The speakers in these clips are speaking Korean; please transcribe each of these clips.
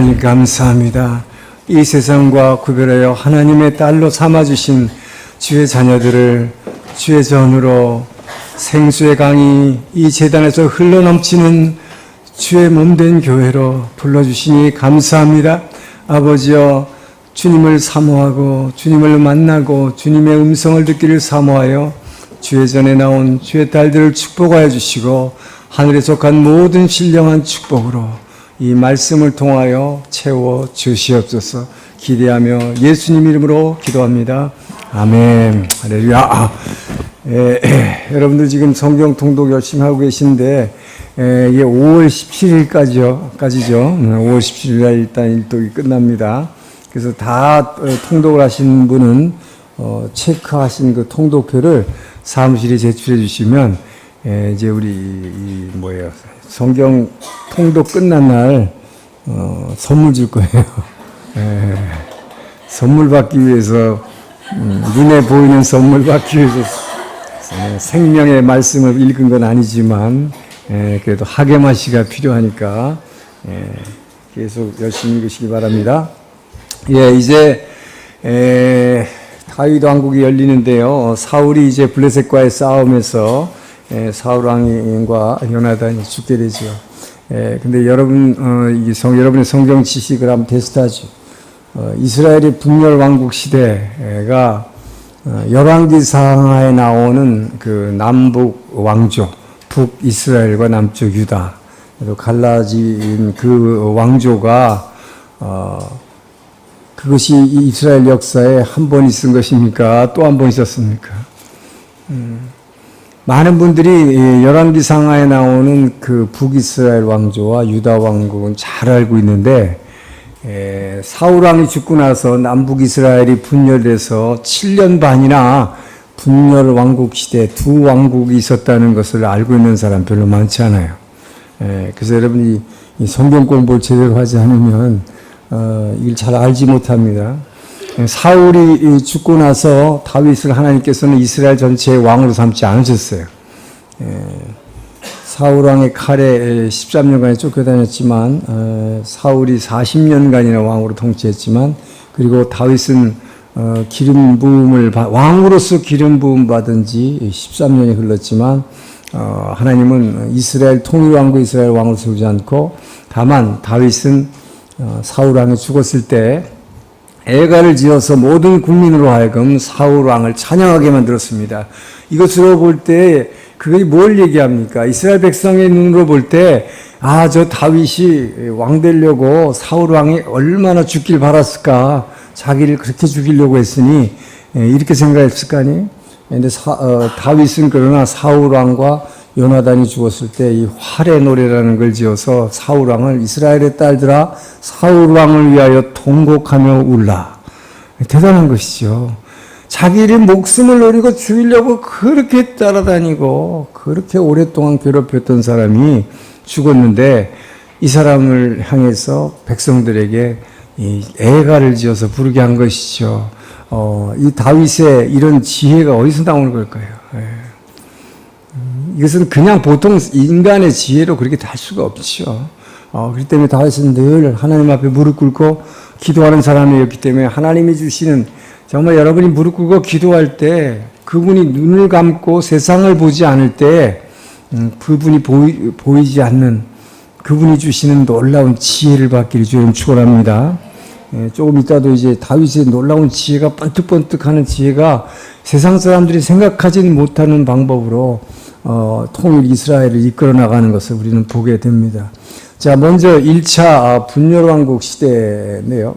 하나님 감사합니다. 이 세상과 구별하여 하나님의 딸로 삼아주신 주의 자녀들을 주의 전으로 생수의 강이 이 제단에서 흘러넘치는 주의 몸된 교회로 불러주시니 감사합니다. 아버지여, 주님을 사모하고 주님을 만나고 주님의 음성을 듣기를 사모하여 주의 전에 나온 주의 딸들을 축복하여 주시고 하늘에 속한 모든 신령한 축복으로 이 말씀을 통하여 채워 주시옵소서. 기대하며 예수님 이름으로 기도합니다. 아멘. 할렐루야. 여러분들 지금 성경 통독 열심히 하고 계신데 이게 5월 17일까지죠. 5월 17일 날 일단 일독이 끝납니다. 그래서 다 통독을 하신 분은 체크하신 그 통독표를 사무실에 제출해 주시면 이제 우리 성경 통독 끝난 날 선물 줄 거예요. 선물 받기 위해서 눈에 보이는 선물 받기 위해서 생명의 말씀을 읽은 건 아니지만 그래도 학예마시가 필요하니까 계속 열심히 읽으시기 바랍니다. 이제 다윗 왕국이 열리는데요. 사울이 이제 블레셋과의 싸움에서 사울 왕과 요나단이 죽게 되죠. 근데 여러분, 여러분의 성경 지식을 한번 테스트하죠. 이스라엘의 분열 왕국 시대가 열왕기상하에 나오는 그 남북 왕조, 북이스라엘과 남쪽 유다, 또 갈라진 그 왕조가 그것이 이스라엘 역사에 한 번 있은 것입니까? 또 한 번 있었습니까? 많은 분들이 열왕기상하에 나오는 그 북이스라엘 왕조와 유다 왕국은 잘 알고 있는데 사울 왕이 죽고 나서 남북 이스라엘이 분열돼서 7년 반이나 분열 왕국 시대 두 왕국이 있었다는 것을 알고 있는 사람 별로 많지 않아요. 그래서 여러분이 이 성경 공부를 제대로 하지 않으면 이걸 잘 알지 못합니다. 사울이 죽고 나서 다윗을 하나님께서는 이스라엘 전체의 왕으로 삼지 않으셨어요. 사울 왕의 칼에 13년간에 쫓겨다녔지만 사울이 40년간이나 왕으로 통치했지만, 그리고 다윗은 기름 부음을 왕으로서 기름 부음 받은 지 13년이 흘렀지만 하나님은 이스라엘 통일 왕국 이스라엘 왕으로 세우지 않고, 다만 다윗은 사울 왕이 죽었을 때 애가를 지어서 모든 국민으로 하여금 사울 왕을 찬양하게 만들었습니다. 이것으로 볼 때 그게 뭘 얘기합니까? 이스라엘 백성의 눈으로 볼 때 저 다윗이 왕 되려고 사울 왕이 얼마나 죽길 바랐을까, 자기를 그렇게 죽이려고 했으니 이렇게 생각했을 거 아니에요? 근데 다윗은 그러나 사울 왕과 요나단이 죽었을 때 이 활의 노래라는 걸 지어서 사울 왕을, 이스라엘의 딸들아 사울 왕을 위하여 통곡하며 울라. 대단한 것이죠. 자기의 목숨을 노리고 죽이려고 그렇게 따라다니고 그렇게 오랫동안 괴롭혔던 사람이 죽었는데, 이 사람을 향해서 백성들에게 이 애가를 지어서 부르게 한 것이죠. 이 다윗의 이런 지혜가 어디서 나오는 걸까요? 이것은 그냥 보통 인간의 지혜로 그렇게 할 수가 없죠. 그렇기 때문에 다윗은 늘 하나님 앞에 무릎 꿇고 기도하는 사람이었기 때문에 하나님이 주시는, 정말 여러분이 무릎 꿇고 기도할 때 그분이 눈을 감고 세상을 보지 않을 때 그분이 보이지 않는 그분이 주시는 놀라운 지혜를 받기를 주님 축원합니다. 조금 이따도 이제 다윗의 놀라운 지혜가 번뜩번뜩하는 지혜가 세상 사람들이 생각하지는 못하는 방법으로 통일 이스라엘을 이끌어 나가는 것을 우리는 보게 됩니다. 자, 먼저 1차 분열왕국 시대인데요.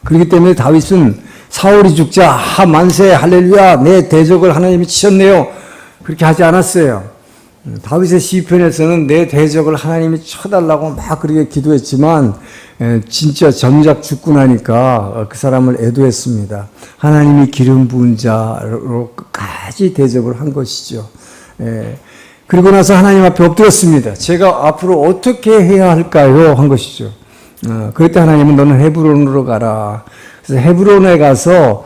그렇기 때문에 다윗은 사울이 죽자 만세 할렐루야 내 대적을 하나님이 치셨네요, 그렇게 하지 않았어요. 다윗의 시편에서는 내 대적을 하나님이 쳐달라고 막 그렇게 기도했지만 진짜 정작 죽고 나니까 그 사람을 애도했습니다. 하나님이 기름 부은 자로 끝까지 대접을 한 것이죠. 그리고 나서 하나님 앞에 엎드렸습니다. 제가 앞으로 어떻게 해야 할까요? 한 것이죠. 그때 하나님은 너는 헤브론으로 가라. 그래서 헤브론에 가서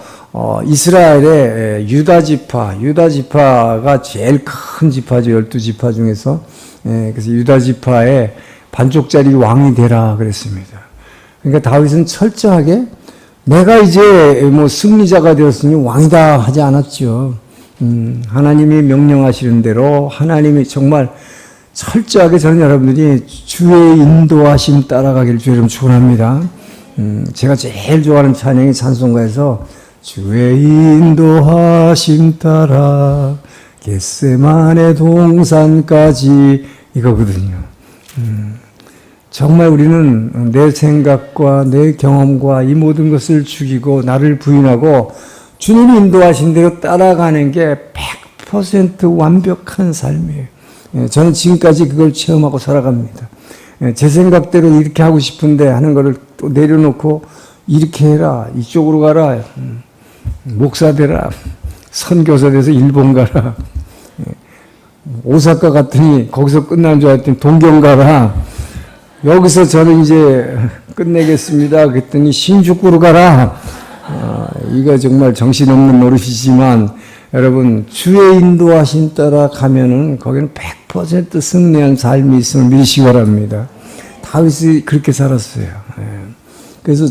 이스라엘의 유다 지파가 제일 큰 지파죠. 12지파 중에서. 그래서 유다 지파의 반쪽짜리 왕이 되라 그랬습니다. 그러니까 다윗은 철저하게 내가 이제 뭐 승리자가 되었으니 왕이다 하지 않았죠. 하나님이 명령하시는 대로 하나님이 정말 철저하게 저는 여러분들이 주의 인도하심 따라가기를 주님 축원합니다. 제가 제일 좋아하는 찬양이 찬송가에서 주의 인도하심 따라 겟세마네 동산까지 이거거든요. 정말 우리는 내 생각과 내 경험과 이 모든 것을 죽이고 나를 부인하고 주님이 인도하신 대로 따라가는 게 100% 완벽한 삶이에요. 저는 지금까지 그걸 체험하고 살아갑니다. 제 생각대로 이렇게 하고 싶은데 하는 거를 또 내려놓고 이렇게 해라, 이쪽으로 가라, 목사 되라, 선교사 돼서 일본 가라, 오사카 갔더니 거기서 끝나는 줄 알았더니 동경 가라, 여기서 저는 이제 끝내겠습니다 그랬더니 신주쿠로 가라. 이거 정말 정신없는 노릇이지만 여러분 주의 인도하심 따라 가면은 거기는 100% 승리한 삶이 있음을 믿으시기 바랍니다. 다윗이 그렇게 살았어요. 그래서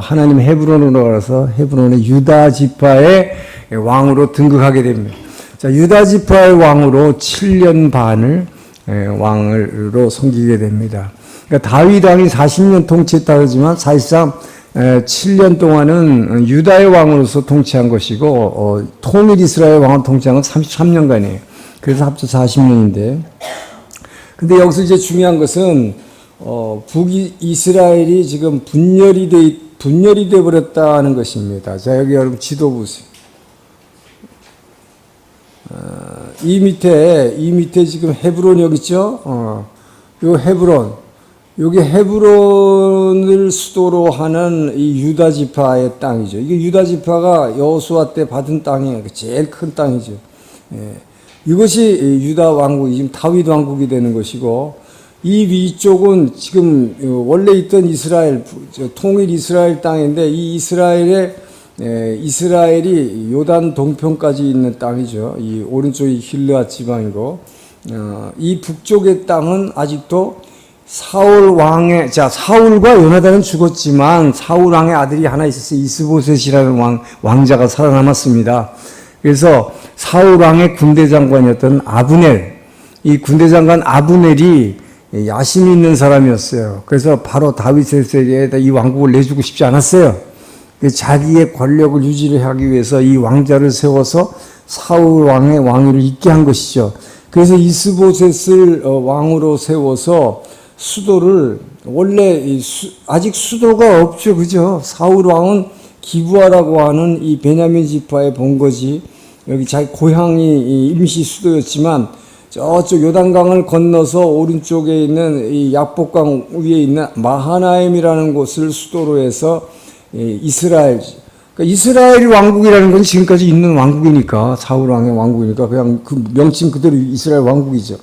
하나님 헤브론으로 가서 헤브론의 유다 지파의 왕으로 등극하게 됩니다. 자, 유다 지파의 왕으로 7년 반을 왕으로 섬기게 됩니다. 그러니까 다윗 왕이 40년 통치했다 그러지만 사실상 7년 동안은 유다의 왕으로서 통치한 것이고 통일 이스라엘 왕으로 통치한 건 33년간이에요. 그래서 합쳐 40년인데 근데 여기서 이제 중요한 것은 북이스라엘이 지금 분열이 돼 버렸다는 것입니다. 자, 여기 여러분 지도 보세요. 이 밑에 지금 헤브론 여기 있죠? 요 헤브론. 여기 헤브론을 수도로 하는 이 유다 지파의 땅이죠. 이게 유다 지파가 여호수아 때 받은 땅이에요. 제일 큰 땅이죠. 이것이 유다 왕국이 지금 다윗 왕국이 되는 것이고 이 위쪽은 지금 원래 있던 이스라엘 통일 이스라엘 땅인데 이 이스라엘이 요단 동편까지 있는 땅이죠. 이 오른쪽이 길르앗 지방이고 이 북쪽의 땅은 아직도 사울과 요나단은 죽었지만 사울 왕의 아들이 하나 있었어요. 이스보셋이라는 왕자가 살아남았습니다. 그래서 사울 왕의 군대 장관이었던 아브넬, 이 군대 장관 아브넬이 야심이 있는 사람이었어요. 그래서 바로 다윗에게 이 왕국을 내주고 싶지 않았어요. 자기의 권력을 유지를 하기 위해서 이 왕자를 세워서 사울 왕의 왕위를 잇게 한 것이죠. 그래서 이스보셋을 왕으로 세워서 수도를 원래 아직 수도가 없죠, 그죠? 사울 왕은 기브아라고 하는 이 베냐민 지파의 본거지 여기 자기 고향이 임시 수도였지만 저쪽 요단강을 건너서 오른쪽에 있는 이 약복강 위에 있는 마하나임이라는 곳을 수도로 해서 이스라엘, 그러니까 이스라엘 왕국이라는 건 지금까지 있는 왕국이니까 사울 왕의 왕국이니까 그냥 그 명칭 그대로 이스라엘 왕국이죠.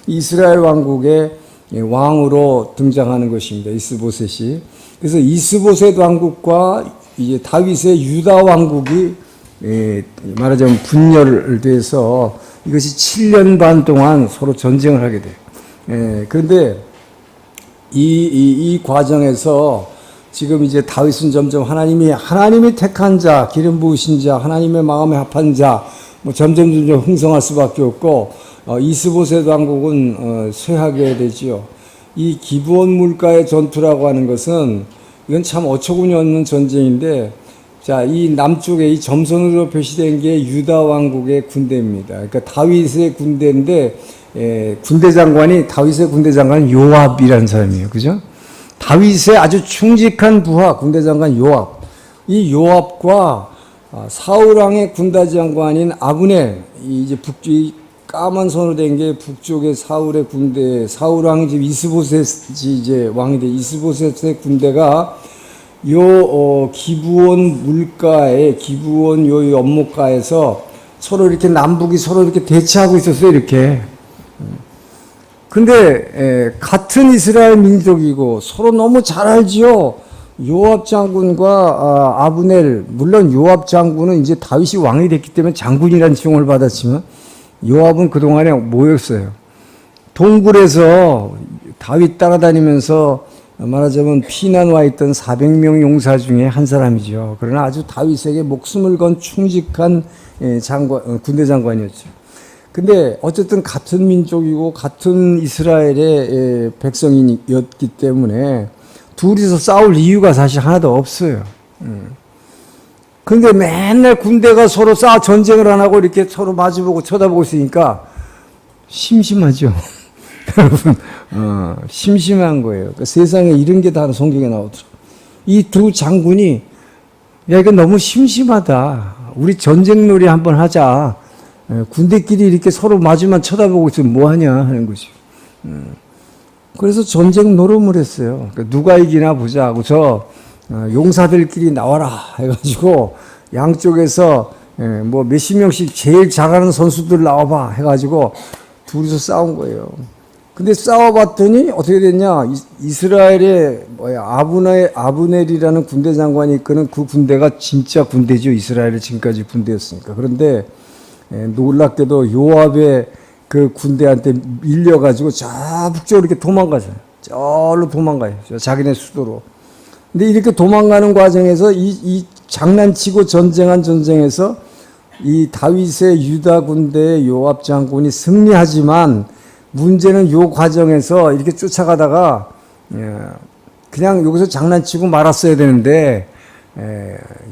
이스라엘 왕국의 왕으로 등장하는 것입니다. 이스보셋이. 그래서 이스보셋 왕국과 이제 다윗의 유다 왕국이 말하자면 분열돼서 이것이 7년 반 동안 서로 전쟁을 하게 돼요. 그런데 이 과정에서 지금 이제 다윗은 점점 하나님이 택한 자, 기름 부으신 자, 하나님의 마음에 합한 자, 뭐 점점 흥성할 수밖에 없고 이스보셋 왕국은 쇠하게 되지요. 이 기브온 물가의 전투라고 하는 것은 이건 참 어처구니 없는 전쟁인데, 자, 이 남쪽에 이 점선으로 표시된 게 유다 왕국의 군대입니다. 그러니까 다윗의 군대인데 다윗의 군대 장관은 요압이라는 사람이에요, 그죠? 다윗의 아주 충직한 부하 군대 장관 요압. 이 요압과 사울 왕의 군대 장관인 아브넬, 이제 북쪽이 까만 선으로 된 게 북쪽의 사울의 군대, 사울 왕이 지금 이스보셋이 이제 왕이 돼. 이스보셋의 군대가 기브온 물가에, 기브온 요 연못가에서 서로 이렇게 남북이 서로 이렇게 대치하고 있었어요, 이렇게. 근데 같은 이스라엘 민족이고 서로 너무 잘 알지요. 요압 장군과 아브넬, 물론 요압 장군은 이제 다윗이 왕이 됐기 때문에 장군이라는 칭호를 받았지만 요압은 그동안에 뭐였어요? 동굴에서 다윗 따라다니면서 말하자면 피난 와 있던 400명 용사 중에 한 사람이죠. 그러나 아주 다윗에게 목숨을 건 충직한 군대 장관이었죠. 근데 어쨌든 같은 민족이고 같은 이스라엘의 백성이었기 때문에 둘이서 싸울 이유가 사실 하나도 없어요. 근데 맨날 군대가 서로 전쟁을 안 하고 이렇게 서로 마주보고 쳐다보고 있으니까 심심하죠. 여러분, 심심한 거예요. 그 세상에 이런 게 다 성경에 나오더라고요. 이 두 장군이, 야, 이거 너무 심심하다. 우리 전쟁놀이 한번 하자. 군대끼리 이렇게 서로 마주만 쳐다보고 있으면 뭐하냐 하는 거죠. 그래서 전쟁 노름을 했어요. 그러니까 누가 이기나 보자 하고 용사들끼리 나와라 해가지고 양쪽에서 뭐 몇십 명씩 제일 잘하는 선수들 나와봐 해가지고 둘이서 싸운 거예요. 근데 싸워봤더니 어떻게 됐냐? 이스라엘의 아브넬이라는 군대 장관이 이끄는 그 군대가 진짜 군대죠. 이스라엘의 지금까지 군대였으니까. 그런데 놀랍게도 요압의 그 군대한테 밀려가지고 저 북쪽으로 이렇게 도망가죠. 저로 도망가요. 자기네 수도로. 근데 이렇게 도망가는 과정에서 이 장난치고 전쟁에서 이 다윗의 유다 군대의 요압 장군이 승리하지만 문제는 요 과정에서 이렇게 쫓아가다가 그냥 여기서 장난치고 말았어야 되는데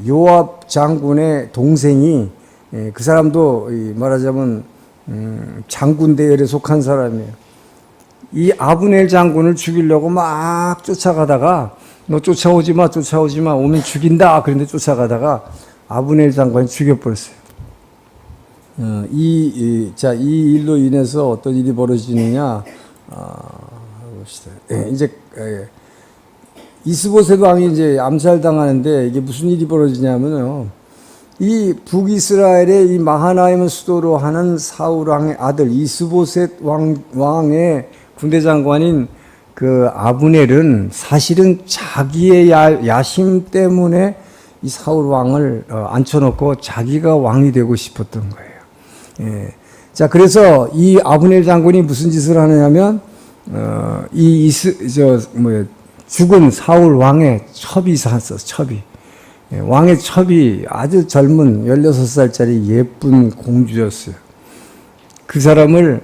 요압 장군의 동생이 그 사람도 말하자면 장군 대열에 속한 사람이에요. 이 아브넬 장군을 죽이려고 막 쫓아가다가 너 쫓아오지 마 오면 죽인다. 그런데 쫓아가다가 아브넬 장관이 죽여버렸어요. 이 일로 인해서 어떤 일이 벌어지느냐, 이제, 이스보셋 왕이 이제 암살당하는데 이게 무슨 일이 벌어지냐면요. 이 북이스라엘의 이 마하나임을 수도로 하는 사울 왕의 아들 이스보셋 왕의 군대 장관인 그 아브넬은 사실은 자기의 야심 때문에 이 사울 왕을 앉혀놓고 자기가 왕이 되고 싶었던 거예요. 자, 그래서 이 아브넬 장군이 무슨 짓을 하느냐면, 죽은 사울 왕의 첩이 샀어, 첩이. 왕의 첩이 아주 젊은 16살짜리 예쁜 공주였어요. 그 사람을,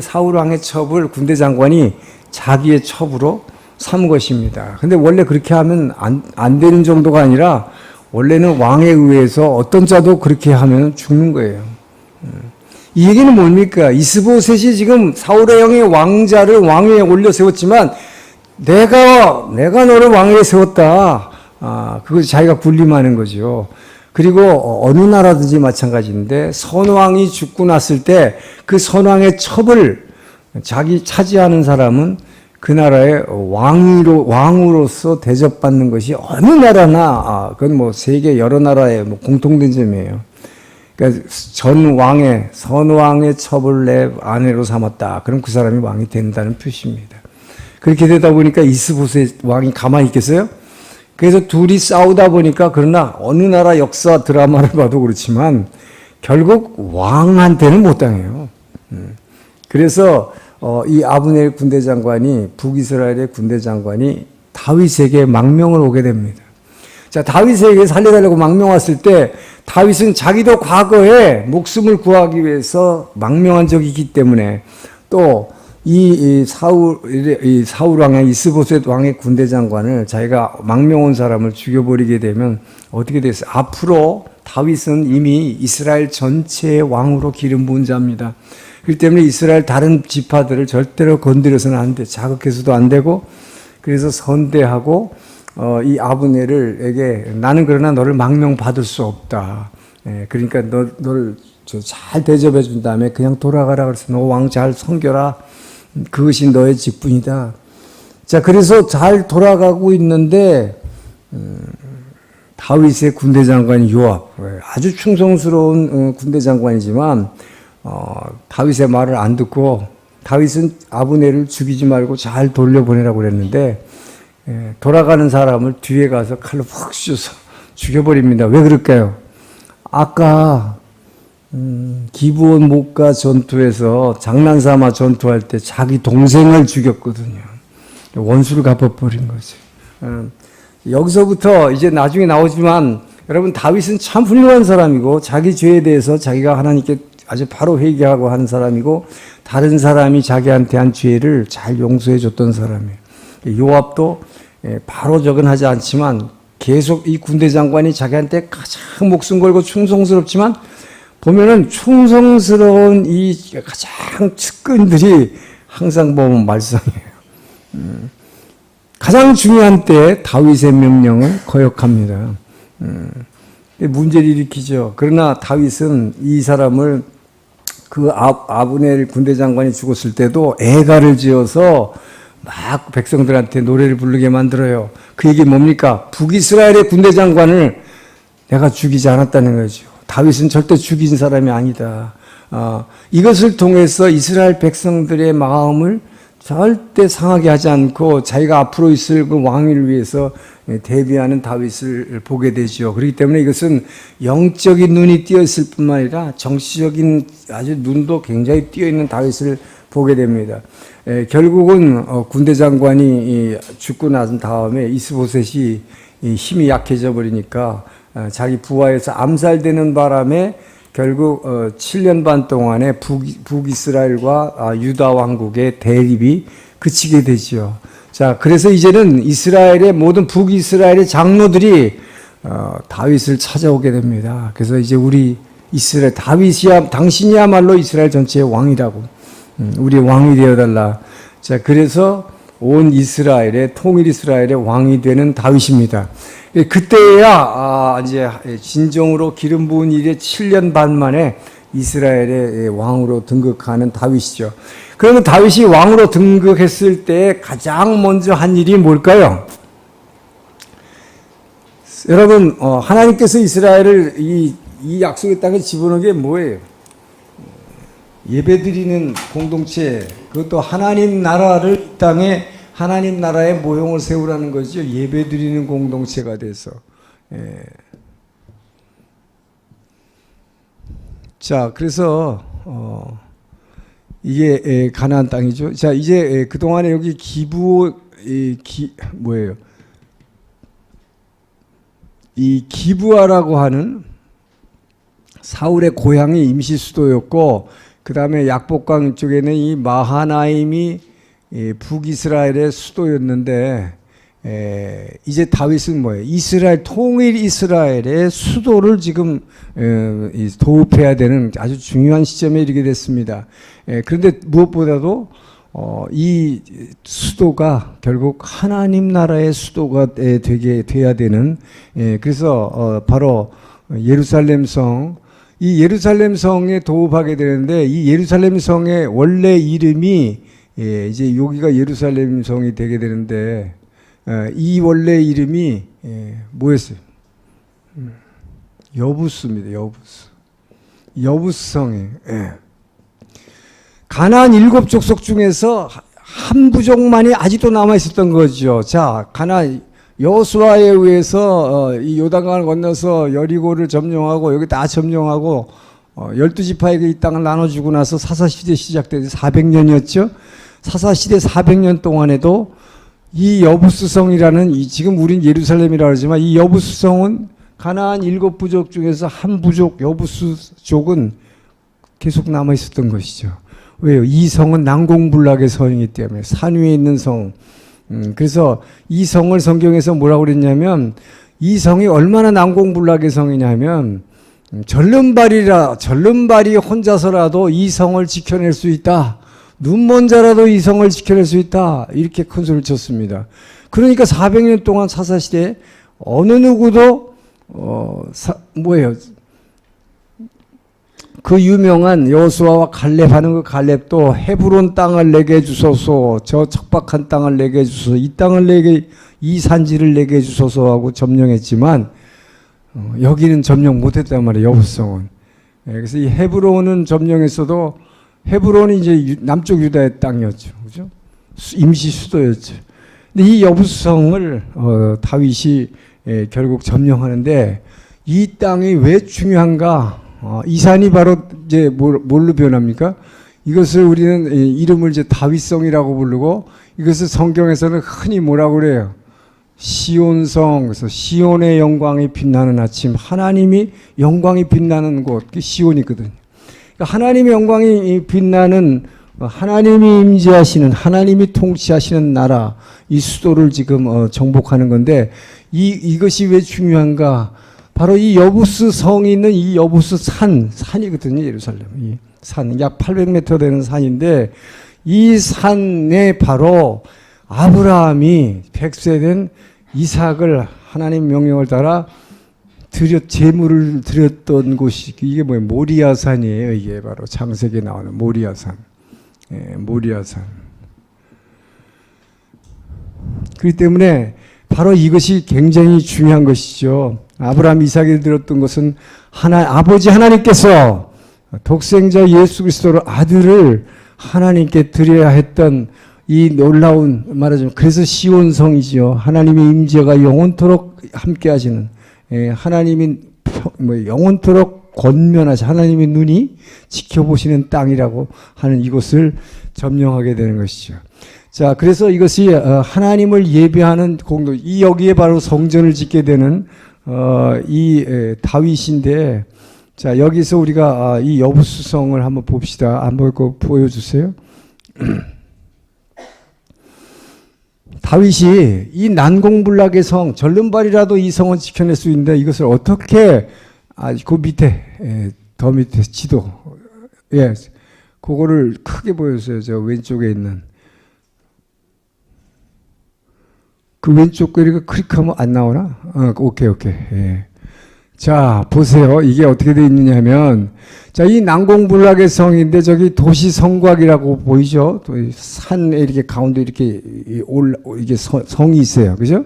사울 왕의 첩을 군대 장관이 자기의 첩으로 삼은 것입니다. 근데 원래 그렇게 하면 안 되는 정도가 아니라 원래는 왕에 의해서 어떤 자도 그렇게 하면 죽는 거예요. 이 얘기는 뭡니까? 이스보셋이 지금 사울의 형의 왕자를 왕위에 올려 세웠지만 내가 너를 왕위에 세웠다. 그것이 자기가 군림하는 거죠. 그리고 어느 나라든지 마찬가지인데 선왕이 죽고 났을 때 그 선왕의 첩을 자기 차지하는 사람은 그 나라의 왕으로서 대접받는 것이 어느 나라나, 그건 뭐 세계 여러 나라의 뭐 공통된 점이에요. 그러니까 선왕의 첩을 내 아내로 삼았다. 그럼 그 사람이 왕이 된다는 표시입니다. 그렇게 되다 보니까 이스보셋 왕이 가만히 있겠어요? 그래서 둘이 싸우다 보니까 그러나 어느 나라 역사 드라마를 봐도 그렇지만 결국 왕한테는 못 당해요. 그래서 이 아브넬 군대 장관이 북이스라엘의 군대 장관이 다윗에게 망명을 오게 됩니다. 자, 다윗에게 살려달라고 망명 왔을 때 다윗은 자기도 과거에 목숨을 구하기 위해서 망명한 적이 있기 때문에 또 이 사울 왕의 이스보셋 왕의 군대 장관을 자기가 망명 온 사람을 죽여버리게 되면 어떻게 됐어요? 앞으로 다윗은 이미 이스라엘 전체의 왕으로 기름 부은 자입니다. 그렇기 때문에 이스라엘 다른 지파들을 절대로 건드려서는 안 돼. 자극해서도 안 되고, 그래서 선대하고, 이 아브넬에게 나는 그러나 너를 망명 받을 수 없다. 그러니까 너를 잘 대접해 준 다음에 그냥 돌아가라. 그래서 너 왕 잘 섬겨라. 그것이 너의 직분이다. 자, 그래서 잘 돌아가고 있는데, 다윗의 군대 장관이 요압. 아주 충성스러운 군대 장관이지만, 다윗의 말을 안 듣고 다윗은 아브넬을 죽이지 말고 잘 돌려보내라고 그랬는데 돌아가는 사람을 뒤에 가서 칼로 푹 쑤셔서 죽여버립니다. 왜 그럴까요? 아까 기브온 목가 전투에서 장난삼아 전투할 때 자기 동생을 죽였거든요. 원수를 갚아버린 거죠. 여기서부터 이제 나중에 나오지만 여러분 다윗은 참 훌륭한 사람이고 자기 죄에 대해서 자기가 하나님께 아주 바로 회개하고 하는 사람이고 다른 사람이 자기한테 한 죄를 잘 용서해 줬던 사람이에요. 요압도 바로 적은 하지 않지만 계속 이 군대 장관이 자기한테 가장 목숨 걸고 충성스럽지만 보면은 충성스러운 이 가장 측근들이 항상 보면 말썽이에요. 가장 중요한 때 다윗의 명령을 거역합니다. 문제를 일으키죠. 그러나 다윗은 이 사람을 그 아브넬 군대 장관이 죽었을 때도 애가를 지어서 막 백성들한테 노래를 부르게 만들어요. 그 얘기 뭡니까? 북이스라엘의 군대 장관을 내가 죽이지 않았다는 거죠. 다윗은 절대 죽인 사람이 아니다. 이것을 통해서 이스라엘 백성들의 마음을 절대 상하게 하지 않고 자기가 앞으로 있을 그 왕위를 위해서 대비하는 다윗을 보게 되죠. 그렇기 때문에 이것은 영적인 눈이 띄어 있을 뿐만 아니라 정치적인 아주 눈도 굉장히 띄어 있는 다윗을 보게 됩니다. 결국은 군대 장관이 죽고 난 다음에 이스보셋이 힘이 약해져 버리니까 자기 부하에서 암살되는 바람에 결국 7년 반 동안에 북이스라엘과 유다 왕국의 대립이 그치게 되죠. 자, 그래서 이제는 이스라엘의 모든 북이스라엘의 장로들이 다윗을 찾아오게 됩니다. 그래서 이제 우리 이스라엘 당신이야말로 이스라엘 전체의 왕이라고, 우리 왕이 되어달라. 자, 그래서 온 이스라엘의 통일 이스라엘의 왕이 되는 다윗입니다. 그때야 이제 진정으로 기름 부은 일에 7년 반 만에 이스라엘의 왕으로 등극하는 다윗이죠. 그러면 다윗이 왕으로 등극했을 때 가장 먼저 한 일이 뭘까요? 여러분, 하나님께서 이스라엘을 이 약속의 땅에 집어넣은 게 뭐예요? 예배드리는 공동체, 그것도 하나님 나라를 이 땅에 하나님 나라의 모형을 세우라는 거죠. 예배드리는 공동체가 돼서. 자, 그래서 이게 가나안 땅이죠. 자, 이제 그 동안에 여기 뭐예요? 이 기브아라고 하는 사울의 고향이 임시 수도였고, 그 다음에 약복강 쪽에는 이 마하나임이 북이스라엘의 수도였는데, 이제 다윗은 뭐예요? 이스라엘, 통일 이스라엘의 수도를 지금 도읍해야 되는 아주 중요한 시점에 이르게 됐습니다. 그런데 무엇보다도 이 수도가 결국 하나님 나라의 수도가 돼야 되는, 그래서 바로 예루살렘 성, 이 예루살렘 성에 도읍하게 되는데, 이 예루살렘 성의 원래 이름이 이제 여기가 예루살렘 성이 되게 되는데, 이 원래 이름이 뭐였어요? 여부스입니다. 여부스 성이. 가나안 7족속 중에서 한 부족만이 아직도 남아 있었던 거죠. 자, 가나안 여호수아에 의해서 이 요단강을 건너서 여리고를 점령하고 여기 다 점령하고 12지파에게 이 땅을 나눠주고 나서 사사시대 시작돼서 400년이었죠. 사사시대 400년 동안에도 이 여부스성이라는, 지금 우린 예루살렘이라고 하지만 이 여부스성은 가나안 7부족 중에서 한 부족 여부스족은 계속 남아 있었던 것이죠. 왜요? 이 성은 난공불락의 성이기 때문에, 산 위에 있는 성. 그래서 이 성을 성경에서 뭐라고 그랬냐면, 이 성이 얼마나 난공불락의 성이냐면, 절름발이 혼자서라도 이 성을 지켜낼 수 있다. 눈먼 자라도 이 성을 지켜낼 수 있다. 이렇게 큰 소리를 쳤습니다. 그러니까 400년 동안 사사시대에 어느 누구도 뭐예요? 그 유명한 여호수아와 갈렙 하는 그 갈렙도 헤브론 땅을 내게 주소서, 저 척박한 땅을 내게 주소서, 이 땅을 내게, 이 산지를 내게 주소서 하고 점령했지만 여기는 점령 못했단 말이에요. 여부성은. 그래서 이 헤브론은 점령했어도 헤브론이 이제 남쪽 유다의 땅이었죠. 그죠? 임시 수도였죠. 근데 이 여부성을 다윗이 결국 점령하는데, 이 땅이 왜 중요한가? 이 산이 바로 이제 뭘로 변합니까? 이것을 우리는 이름을 이제 다윗성이라고 부르고, 이것을 성경에서는 흔히 뭐라고 그래요? 시온성. 그래서 시온의 영광이 빛나는 아침, 하나님이 영광이 빛나는 곳, 그게 시온이거든요. 그러니까 하나님의 영광이 빛나는, 하나님이 임재하시는, 하나님이 통치하시는 나라, 이 수도를 지금 정복하는 건데, 이것이 왜 중요한가? 바로 이 여부스 성이 있는 이 여부스 산이거든요. 예루살렘. 이 산, 약 800m 되는 산인데, 이 산에 바로 아브라함이 100세 된 이삭을 하나님 명령을 따라 제물을 드렸던 곳이, 이게 뭐예요? 모리아산이에요. 이게 바로 창세기에 나오는 모리아산. 예, 모리아산. 그렇기 때문에 바로 이것이 굉장히 중요한 것이죠. 아브라함 이삭이 드렸던 것은 아버지 하나님께서 독생자 예수 그리스도를 아들을 하나님께 드려야 했던 이 놀라운, 말하자면 그래서 시온성이죠. 하나님의 임재가 영원토록 함께 하시는, 하나님이 영원토록 권면하시, 하나님의 눈이 지켜보시는 땅이라고 하는 이곳을 점령하게 되는 것이죠. 자, 그래서 이것이 하나님을 예배하는 공동, 여기에 바로 성전을 짓게 되는 이 다윗인데, 자, 여기서 우리가 이 여부수성을 한번 봅시다. 한번 보여주세요. 다윗이 이 난공불락의 성, 절름발이라도 이 성은 지켜낼 수 있는데, 이것을 어떻게, 그 밑에, 더 밑에 지도, 예, 그거를 크게 보여주세요. 저 왼쪽에 있는. 그 왼쪽 거리가 클릭하면 안 나오나? 오케이. 예. 자, 보세요. 이게 어떻게 되어 있느냐면, 자, 이 난공불락의 성인데, 저기 도시 성곽이라고 보이죠? 산에 이렇게 가운데 이렇게 이게 성이 있어요. 그죠?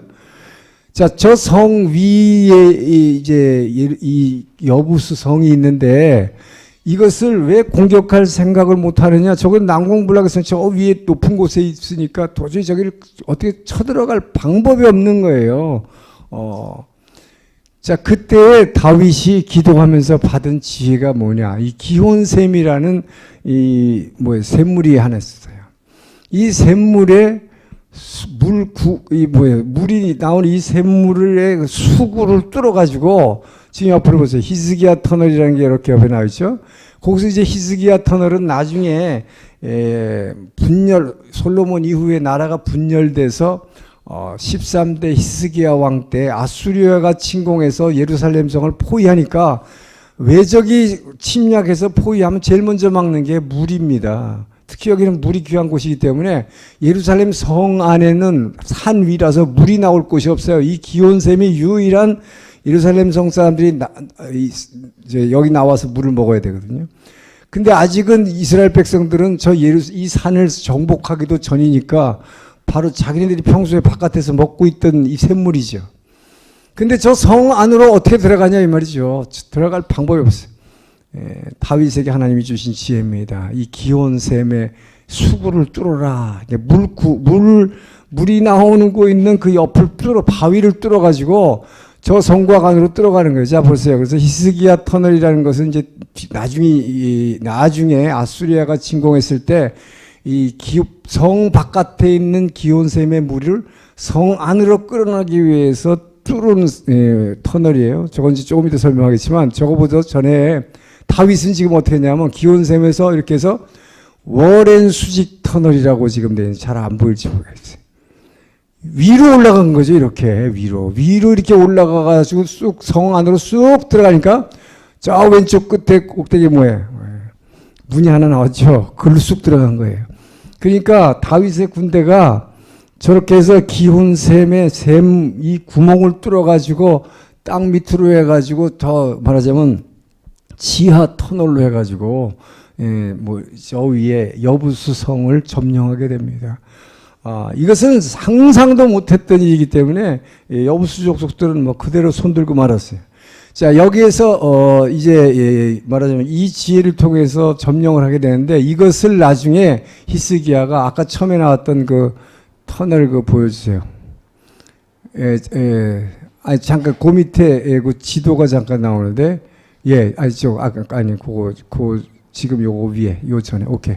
자, 저 성 위에 이제 이 여부스 성이 있는데, 이것을 왜 공격할 생각을 못 하느냐? 저건 난공불락의 성, 저 위에 높은 곳에 있으니까 도저히 저기를 어떻게 쳐들어갈 방법이 없는 거예요. 자, 그때 다윗이 기도하면서 받은 지혜가 뭐냐? 이 기혼샘이라는 샘물이 하나 있어요. 이 샘물에 물이 나온 이 샘물의 수구를 뚫어가지고, 지금 옆으로 보세요. 히스기야 터널이라는 게 이렇게 옆에 나와 있죠. 거기서 이제 히스기야 터널은 나중에 솔로몬 이후에 나라가 분열돼서 13대 히스기야 왕 때 아수리아가 침공해서 예루살렘 성을 포위하니까, 외적이 침략해서 포위하면 제일 먼저 막는 게 물입니다. 특히 여기는 물이 귀한 곳이기 때문에 예루살렘 성 안에는 산 위라서 물이 나올 곳이 없어요. 이 기온샘이 유일한 예루살렘 성 사람들이 이제 여기 나와서 물을 먹어야 되거든요. 근데 아직은 이스라엘 백성들은 이 산을 정복하기도 전이니까 바로 자기네들이 평소에 바깥에서 먹고 있던 이 샘물이죠. 근데 저 성 안으로 어떻게 들어가냐 이 말이죠. 들어갈 방법이 없어요. 다윗에게 하나님이 주신 지혜입니다. 이 기온샘의 수구를 뚫어라. 물이 나오는 곳 있는 그 옆을 바위를 뚫어가지고 저 성곽 안으로 들어가는 거예요. 자, 보세요. 그래서 히스기야 터널이라는 것은 이제 나중에 아수리아가 침공했을 때 이 성 바깥에 있는 기온샘의 물을 성 안으로 끌어나기 위해서 뚫은 터널이에요. 저건 이제 조금 이따 설명하겠지만, 저거보다 전에 다윗은 지금 어떻게 했냐면 기온샘에서 이렇게 해서 워렌 수직 터널이라고 지금 돼 있는, 잘 안 보일지 모르겠어요. 위로 올라간 거죠. 이렇게 위로 이렇게 올라가가지고 쑥 성 안으로 쑥 들어가니까 저 왼쪽 끝에 꼭대기 뭐예요? 문이 하나 나왔죠. 그걸로 쑥 들어간 거예요. 그러니까 다윗의 군대가 저렇게 해서 기온샘의 이 구멍을 뚫어가지고 땅 밑으로 해가지고, 더 말하자면 지하 터널로 해가지고 저 위에 여부수 성을 점령하게 됩니다. 이것은 상상도 못했던 일이기 때문에 여부수 족속들은 그대로 손들고 말았어요. 자, 여기에서 이제 말하자면 이 지혜를 통해서 점령을 하게 되는데, 이것을 나중에 히스기야가 아까 처음에 나왔던 그 터널 보여주세요. 잠깐 그 밑에 그 지도가 잠깐 나오는데, 예, 아니, 아니, 지금 요거 위에, 요 전에, 오케이.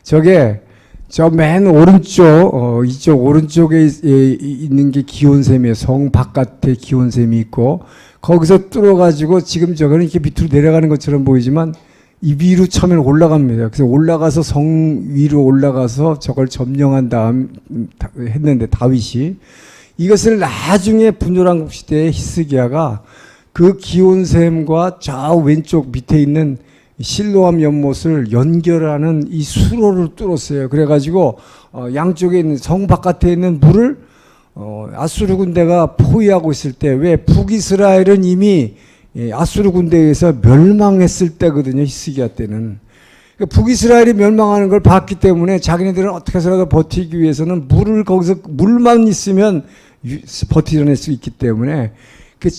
저게, 저 맨 오른쪽, 이쪽 오른쪽에 있는 게 기온샘이에요. 성 바깥에 기온샘이 있고, 거기서 뚫어가지고 지금 저거는 이렇게 밑으로 내려가는 것처럼 보이지만, 이 위로 처음에 올라갑니다. 그래서 올라가서 성 위로 올라가서 저걸 점령한 다음 했는데, 다윗이. 이것을 나중에 분열왕국 시대에 히스기야가 그 기온샘과 좌우 왼쪽 밑에 있는 실로암 연못을 연결하는 이 수로를 뚫었어요. 그래가지고 양쪽에 있는 성 바깥에 있는 물을 아수르 군대가 포위하고 있을 때, 왜 북이스라엘은 이미 아수르 군대에 의해서 멸망했을 때거든요. 히스기야 때는. 그러니까 북이스라엘이 멸망하는 걸 봤기 때문에 자기네들은 어떻게 해서라도 버티기 위해서는 물을 거기서 물만 있으면 버티려낼 수 있기 때문에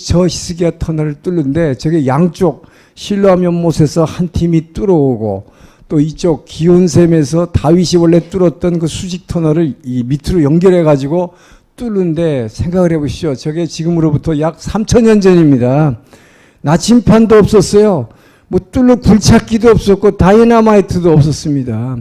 저 히스기야 터널을 뚫는데, 저게 양쪽 실로암 연못에서 한 팀이 뚫어오고, 또 이쪽 기온샘에서 다윗이 원래 뚫었던 그 수직 터널을 이 밑으로 연결해 가지고 뚫는데, 생각을 해보시죠. 저게 지금으로부터 약 3000년 전입니다. 나침판도 없었어요. 뭐 뚫는 굴착기도 없었고 다이너마이트도 없었습니다.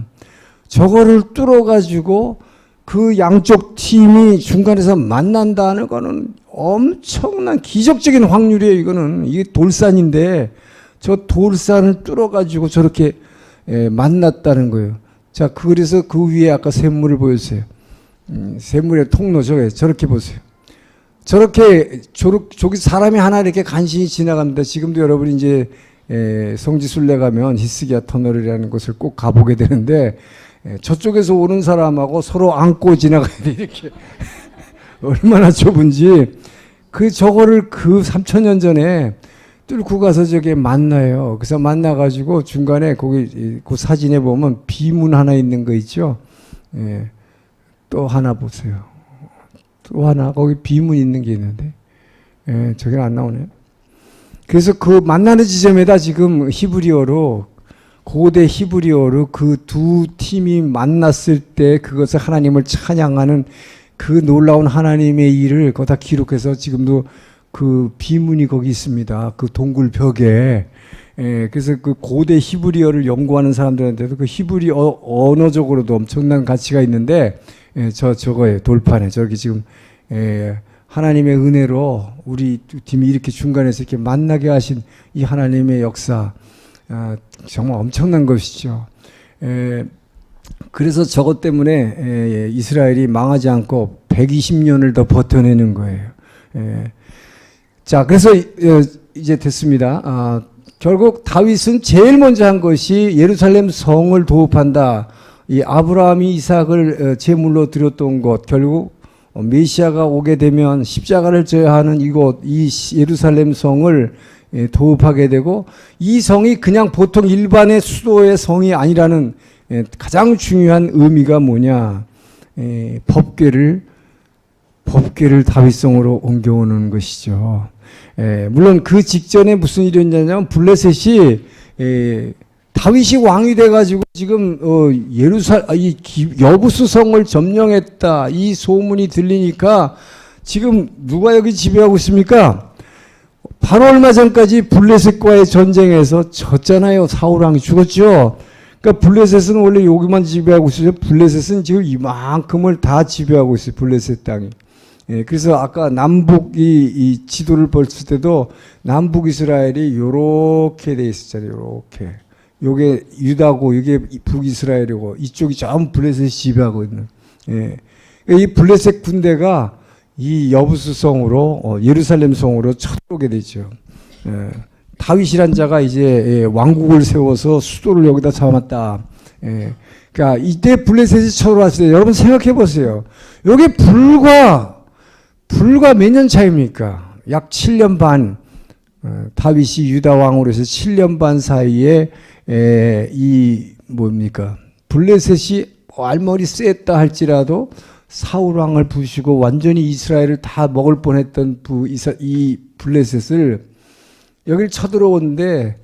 저거를 뚫어 가지고 그 양쪽 팀이 중간에서 만난다는 거는 엄청난 기적적인 확률이에요. 이거는 이게 돌산인데, 저 돌산을 뚫어가지고 저렇게 만났다는 거예요. 자, 그래서 그 위에 아까 샘물을 보였어요. 샘물의 통로 저렇게 보세요. 저렇게 저기 사람이 하나 이렇게 간신히 지나갑니다. 지금도 여러분 이제 성지순례 가면 히스기야 터널이라는 곳을 꼭 가보게 되는데, 저쪽에서 오는 사람하고 서로 안고 지나가야 돼. 이렇게 얼마나 좁은지. 저거를 3000년 전에 뚫고 가서 저게 만나요. 그래서 만나가지고 중간에 거기 그 사진에 보면 비문 하나 있는 거 있죠. 예. 또 하나 보세요. 또 하나 거기 비문 있는 게 있는데, 예, 저게 안 나오네요. 그래서 그 만나는 지점에다 지금 히브리어로, 고대 히브리어로 그 두 팀이 만났을 때 그것을 하나님을 찬양하는 그 놀라운 하나님의 일을 거기다 기록해서 지금도 그 비문이 거기 있습니다. 그 동굴 벽에. 그래서 그 고대 히브리어를 연구하는 사람들한테도 그 히브리어 언어적으로도 엄청난 가치가 있는데, 저거에 돌판에 저렇게 지금 하나님의 은혜로 우리 두 팀이 이렇게 중간에서 이렇게 만나게 하신 이 하나님의 역사, 정말 엄청난 것이죠. 그래서 저것 때문에 이스라엘이 망하지 않고 120년을 더 버텨내는 거예요. 자, 그래서 이제 됐습니다. 결국 다윗은 제일 먼저 한 것이 예루살렘 성을 도읍한다. 이 아브라함이 이삭을 제물로 드렸던 곳, 결국 메시아가 오게 되면 십자가를 져야 하는 이곳, 이 예루살렘 성을 도읍하게 되고, 이 성이 그냥 보통 일반의 수도의 성이 아니라는 가장 중요한 의미가 뭐냐, 법궤를 다윗성으로 옮겨오는 것이죠. 물론 그 직전에 무슨 일이었냐면, 블레셋이 다윗이 왕이 돼가지고 지금 여부수 성을 점령했다, 이 소문이 들리니까 지금 누가 여기 지배하고 있습니까? 바로 얼마 전까지 블레셋과의 전쟁에서 졌잖아요. 사울 왕이 죽었죠. 그러니까 블레셋은 원래 여기만 지배하고 있어요. 블레셋은 지금 이만큼을 다 지배하고 있어요. 블레셋 땅이. 그래서 아까 남북이 이 지도를 봤을 때도 남북 이스라엘이 요렇게 돼 있었잖아요. 요렇게. 요게 유다고, 이게 북이스라엘이고, 이쪽이 전부 블레셋이 지배하고 있는. 이 블레셋 군대가 이 여부수 성으로, 예루살렘 성으로 쳐들어오게 되죠. 다윗이란 자가 이제 왕국을 세워서 수도를 여기다 삼았다. 그러니까 이때 블레셋이 쳐들어왔을 때 여러분 생각해 보세요. 이게 불과 몇 년 차입니까? 약 7년 반. 다윗이 유다 왕으로 해서 7년 반 사이에 이 뭡니까? 블레셋이 알머리 셌다 할지라도 사울 왕을 부수고 완전히 이스라엘을 다 먹을 뻔했던 이 블레셋을 여기를 쳐들어오는데,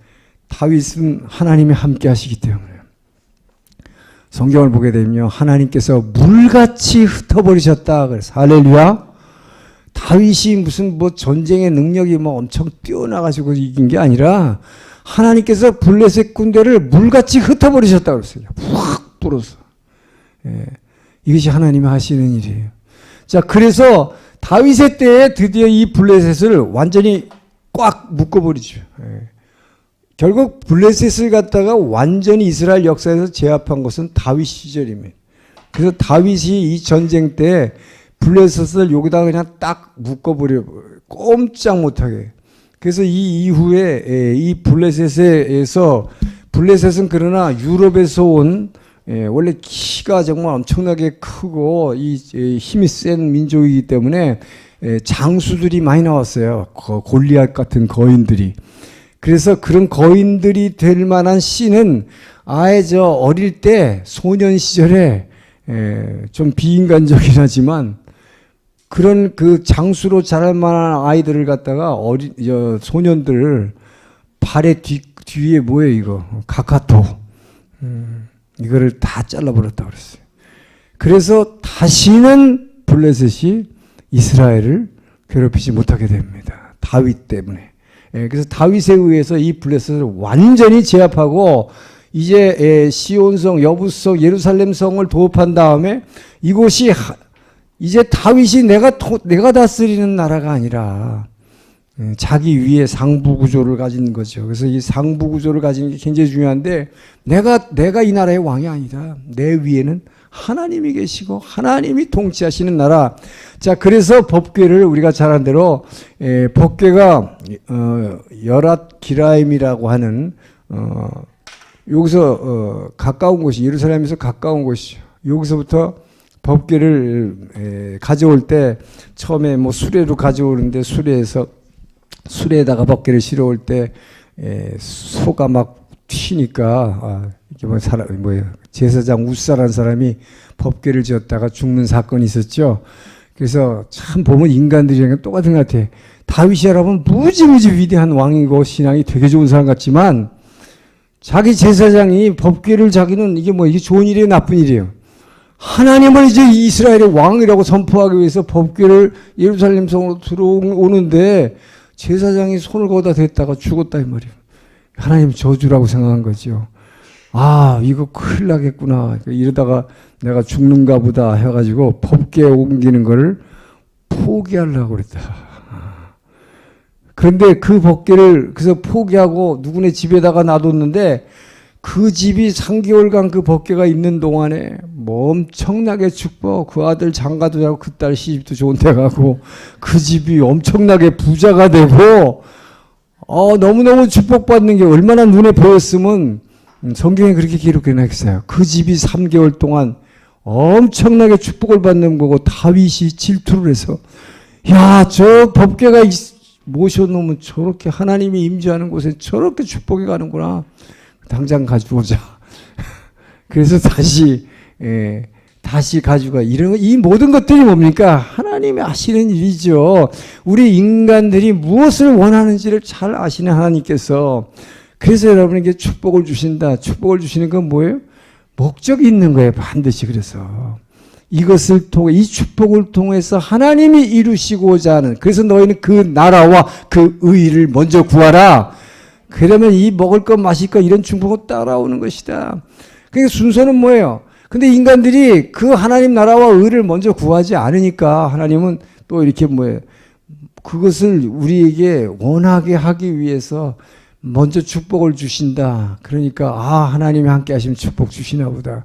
다윗은 하나님이 함께 하시기 때문에 성경을 보게 되면 하나님께서 물같이 흩어버리셨다. 그래서 할렐루야. 다윗이 무슨 뭐 전쟁의 능력이 뭐 엄청 뛰어나가지고 이긴 게 아니라 하나님께서 블레셋 군대를 물같이 흩어버리셨다고 그랬어요. 확 불어서. 예, 이것이 하나님이 하시는 일이에요. 자, 그래서 다윗의 때에 드디어 이 블레셋을 완전히 꽉 묶어버리죠. 예. 결국 블레셋을 갖다가 완전히 이스라엘 역사에서 제압한 것은 다윗 시절입니다. 그래서 다윗이 이 전쟁 때 블레셋을 여기다가 그냥 딱 묶어버려, 꼼짝 못하게. 그래서 이 이후에 이 블레셋에서, 블레셋은 그러나 유럽에서 온 원래 키가 정말 엄청나게 크고 이 힘이 센 민족이기 때문에 장수들이 많이 나왔어요. 골리앗 같은 거인들이. 그래서 그런 거인들이 될 만한 씨는 아예 저 어릴 때 소년 시절에 좀 비인간적이긴 하지만 그런 그 장수로 자랄 만한 아이들을 갖다가 소년들을 발의 뒤에 뭐예요 이거 가카토 이거를 다 잘라버렸다고 그랬어요. 그래서 다시는 블레셋이 이스라엘을 괴롭히지 못하게 됩니다. 다윗 때문에. 그래서 다윗에 의해서 이 블레셋을 완전히 제압하고 이제 시온성, 여부성, 예루살렘 성을 도읍한 다음에 이곳이 이제 다윗이 내가 다스리는 나라가 아니라 자기 위에 상부 구조를 가진 거죠. 그래서 이 상부 구조를 가진 게 굉장히 중요한데 내가 이 나라의 왕이 아니다. 내 위에는 하나님이 계시고 하나님이 통치하시는 나라. 자, 그래서 법궤를 우리가 잘 아는 대로 법궤가 여랏 기라임이라고 하는 여기서 가까운 곳이 예루살렘에서 가까운 곳이죠. 여기서부터 법궤를 가져올 때 처음에 뭐 수레로 가져오는데 수레에다가 법궤를 실어올 때 소가 막 튀니까 이게 뭐예요? 제사장 우사라는 사람이 법궤를 지었다가 죽는 사건이 있었죠. 그래서 참 보면 인간들이랑 똑같은 것 같아. 다윗이 여러분 무지무지 위대한 왕이고 신앙이 되게 좋은 사람 같지만 자기 제사장이 법궤를 자기는 이게 좋은 일이에요, 나쁜 일이에요? 하나님을 이제 이스라엘의 왕이라고 선포하기 위해서 법궤를 예루살렘 성으로 들어오는데 제사장이 손을 거기다 댔다가 죽었다 이 말이에요. 하나님 저주라고 생각한 거죠. 아, 이거 큰일 나겠구나. 이러다가 내가 죽는가 보다 해가지고 법궤에 옮기는 거를 포기하려고 그랬다. 그런데 그 법궤를 그래서 포기하고 누구네 집에다가 놔뒀는데 그 집이 3개월간 그 법궤가 있는 동안에 뭐 엄청나게 축복, 그 아들 장가도 자고 그 딸 시집도 좋은 데 가고 그 집이 엄청나게 부자가 되고 너무너무 축복받는 게 얼마나 눈에 보였으면 성경에 그렇게 기록해 놨어요. 그 집이 3개월 동안 엄청나게 축복을 받는 거고 다윗이 질투를 해서 야, 저 법궤가 모셔놓으면 저렇게 하나님이 임재하는 곳에 저렇게 축복이 가는구나. 당장 가져오자. 그래서 다시 가져가. 이 모든 것들이 뭡니까? 하나님이 아시는 일이죠. 우리 인간들이 무엇을 원하는지를 잘 아시는 하나님께서 그래서 여러분에게 축복을 주신다. 축복을 주시는 건 뭐예요? 목적이 있는 거예요. 반드시. 그래서 이것을 통해 이 축복을 통해서 하나님이 이루시고자 하는 그래서 너희는 그 나라와 그 의를 먼저 구하라. 그러면 이 먹을 것 마실 것 이런 축복은 따라오는 것이다. 그러니까 순서는 뭐예요? 근데 인간들이 그 하나님 나라와 의를 먼저 구하지 않으니까 하나님은 또 이렇게 그것을 우리에게 원하게 하기 위해서 먼저 축복을 주신다. 그러니까 하나님이 함께 하시면 축복 주시나 보다.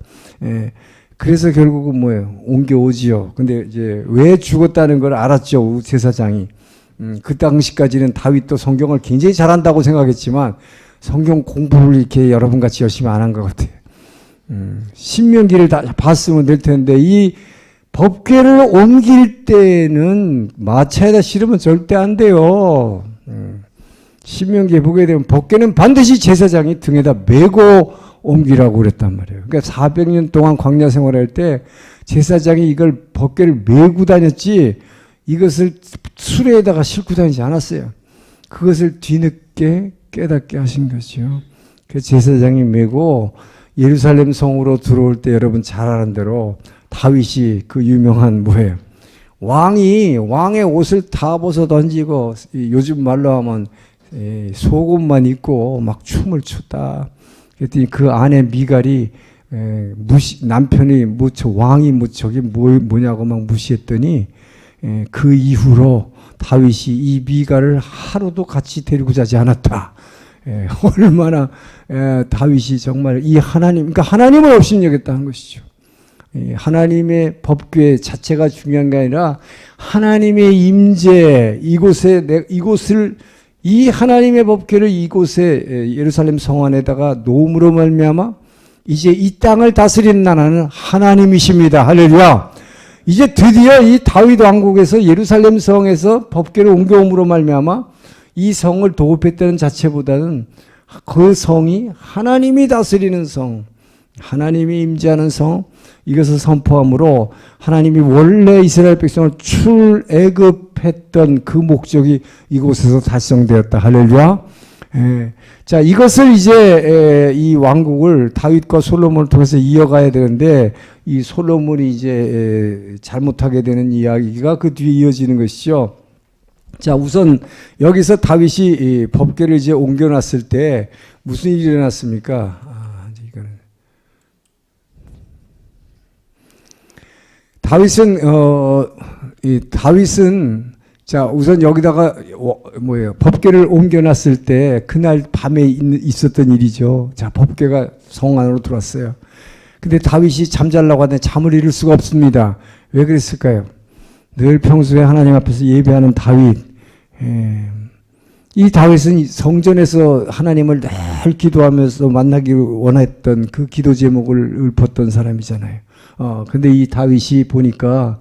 그래서 결국은 뭐예요? 옮겨오지요. 근데 이제 왜 죽었다는 걸 알았죠. 제사장이. 그 당시까지는 다윗도 성경을 굉장히 잘한다고 생각했지만 성경 공부를 이렇게 여러분같이 열심히 안 한 것 같아요. 신명기를 다 봤으면 될 텐데 이 법궤를 옮길 때는 마차에다 실으면 절대 안 돼요. 신명기에 보게 되면 법궤는 반드시 제사장이 등에다 메고 옮기라고 그랬단 말이에요. 그러니까 400년 동안 광야 생활할 때 제사장이 이걸 법궤를 메고 다녔지 이것을 수레에다가 싣고 다니지 않았어요. 그것을 뒤늦게 깨닫게 하신 거죠. 그 제사장이 메고 예루살렘 성으로 들어올 때 여러분 잘 아는 대로 다윗이 그 유명한 뭐예요? 왕의 옷을 다 벗어 던지고 요즘 말로 하면 속옷만 입고 막 춤을 췄다. 그랬더니 그 아내 미갈이 남편이 왕이 저게 뭐냐고 막 무시했더니 그 이후로 다윗이 이 미갈을 하루도 같이 데리고 자지 않았다. 얼마나 다윗이 정말 이 그러니까 하나님을 업신여겼다는 것이죠. 하나님의 법궤 자체가 중요한 게 아니라 하나님의 임재, 이곳을 이 하나님의 법궤를 이곳에 예루살렘 성 안에다가 놓음으로 말미암아 이제 이 땅을 다스리는 나라는 하나님이십니다. 할렐루야. 이제 드디어 이 다윗 왕국에서 예루살렘 성에서 법궤를 옮겨옴으로 말미암아 이 성을 도읍했다는 자체보다는 그 성이 하나님이 다스리는 성, 하나님이 임재하는 성, 이것을 선포함으로 하나님이 원래 이스라엘 백성을 출애굽했던 그 목적이 이곳에서 달성되었다. 할렐루야. 자, 이것을 이제 이 왕국을 다윗과 솔로몬을 통해서 이어가야 되는데 이 솔로몬이 이제 잘못하게 되는 이야기가 그 뒤에 이어지는 것이죠. 자, 우선 여기서 다윗이 법궤를 이제 옮겨놨을 때 무슨 일이 일어났습니까? 다윗은 자, 우선 여기다가 법궤를 옮겨놨을 때 그날 밤에 있었던 일이죠. 자, 법궤가 성 안으로 들어왔어요. 근데 다윗이 잠자려고 하는데 잠을 이룰 수가 없습니다. 왜 그랬을까요? 늘 평소에 하나님 앞에서 예배하는 다윗. 이 다윗은 성전에서 하나님을 늘 기도하면서 만나기를 원했던 그 기도 제목을 읊었던 사람이잖아요. 근데 이 다윗이 보니까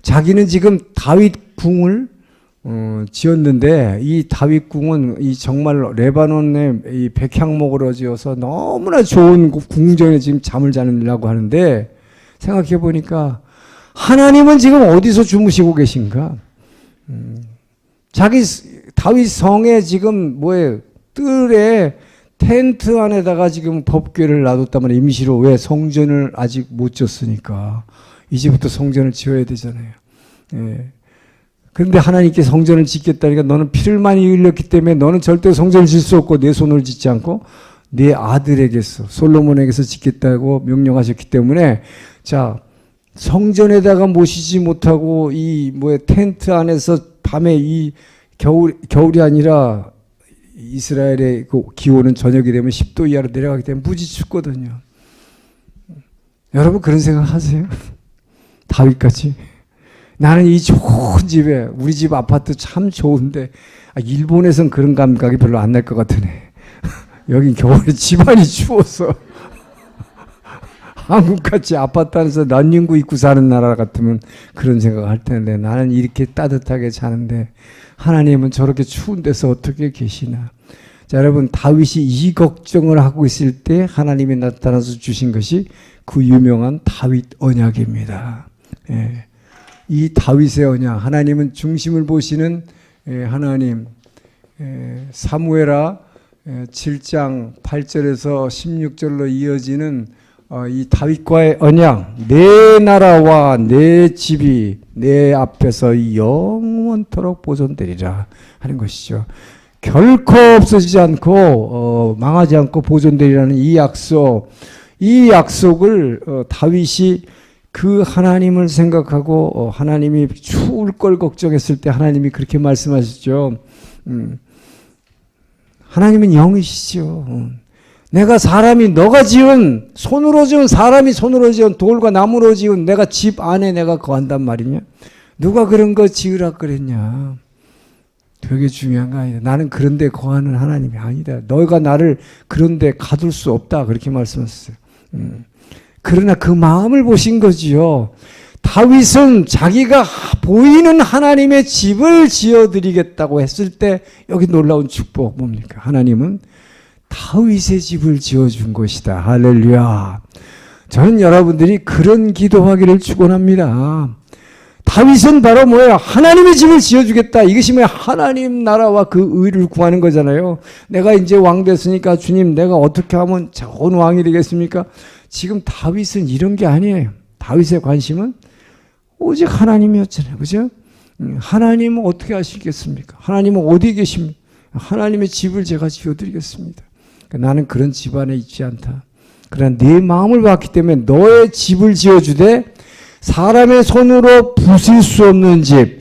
자기는 지금 다윗 궁을 지었는데 이 다윗 궁은 이 정말 레바논의 이 백향목으로 지어서 너무나 좋은 궁전에 지금 잠을 자려고 하는데 생각해 보니까 하나님은 지금 어디서 주무시고 계신가? 다윗 성에 지금 뜰에 텐트 안에다가 지금 법궤를 놔뒀다면 임시로 왜 성전을 아직 못 지었으니까 이제부터 성전을 지어야 되잖아요. 그런데 하나님께 성전을 짓겠다니까 너는 피를 많이 흘렸기 때문에 너는 절대 성전을 짓을 수 없고 내 손을 짓지 않고 내 아들에게서 솔로몬에게서 짓겠다고 명령하셨기 때문에 자 성전에다가 모시지 못하고 텐트 안에서 밤에 이 겨울이 아니라 이스라엘의 그 기온은 저녁이 되면 10도 이하로 내려가기 때문에 무지 춥거든요. 여러분 그런 생각 하세요? 다윗같이 나는 이 좋은 집에 우리 집 아파트 참 좋은데 일본에선 그런 감각이 별로 안 날 것 같으네. 여긴 겨울에 집안이 추워서 한국같이 아파트 안에서 난닝구 입고 사는 나라 같으면 그런 생각을 할 텐데 나는 이렇게 따뜻하게 자는데 하나님은 저렇게 추운 데서 어떻게 계시나. 자, 여러분 다윗이 이 걱정을 하고 있을 때 하나님이 나타나서 주신 것이 그 유명한 다윗 언약입니다. 이 다윗의 언약, 하나님은 중심을 보시는 하나님. 사무엘하 7장 8절에서 16절로 이어지는 이 다윗과의 언약, 내 나라와 내 집이 내 앞에서 영원토록 보존되리라 하는 것이죠. 결코 없어지지 않고 망하지 않고 보존되리라는 이 약속을 다윗이 그 하나님을 생각하고 하나님이 추울 걸 걱정했을 때 하나님이 그렇게 말씀하셨죠. 하나님은 영이시죠. 내가 너가 지은 손으로 지은 사람이 손으로 지은 돌과 나무로 지은 내가 집 안에 내가 거한단 말이냐. 누가 그런 거 지으라 그랬냐. 되게 중요한 거 아니다. 나는 그런 데 거하는 하나님이 아니다. 너가 나를 그런 데 가둘 수 없다. 그렇게 말씀하셨어요. 그러나 그 마음을 보신 거지요. 다윗은 자기가 보이는 하나님의 집을 지어드리겠다고 했을 때 여기 놀라운 축복 뭡니까? 하나님은 다윗의 집을 지어준 것이다. 할렐루야. 저는 여러분들이 그런 기도하기를 축원합니다. 다윗은 바로 뭐예요? 하나님의 집을 지어주겠다. 이것이 뭐야? 하나님 나라와 그 의를 구하는 거잖아요. 내가 이제 왕 됐으니까 주님 내가 어떻게 하면 좋은 왕이 되겠습니까? 지금 다윗은 이런 게 아니에요. 다윗의 관심은 오직 하나님이었잖아요. 그죠? 하나님은 어떻게 하시겠습니까? 하나님은 어디 계십니까? 하나님의 집을 제가 지어드리겠습니다. 나는 그런 집안에 있지 않다. 그러나 네 마음을 봤기 때문에 너의 집을 지어주되 사람의 손으로 부술 수 없는 집,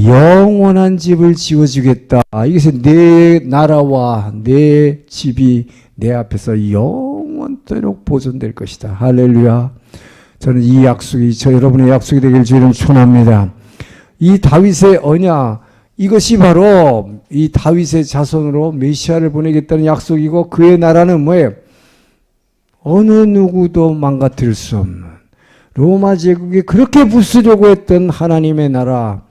영원한 집을 지어주겠다. 이것이 내 나라와 내 집이 내 앞에서 영원토록 보존될 것이다. 할렐루야. 저는 이 약속이 여러분의 약속이 되길 주님 축원합니다. 이 다윗의 언약, 이것이 바로 이 다윗의 자손으로 메시아를 보내겠다는 약속이고, 그의 나라는 뭐예요? 어느 누구도 망가뜨릴 수 없는, 로마 제국이 그렇게 부수려고 했던 하나님의 나라,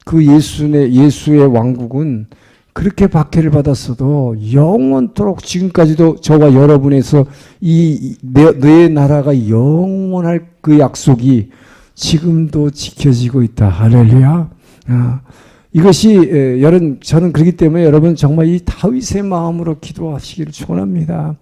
그 예수의 왕국은 그렇게 박해를 받았어도 영원토록, 지금까지도 저와 여러분에서 너의 나라가 영원할 그 약속이 지금도 지켜지고 있다. 할렐루야. 이것이 저는 그렇기 때문에 여러분 정말 이 다윗의 마음으로 기도하시기를 축원합니다.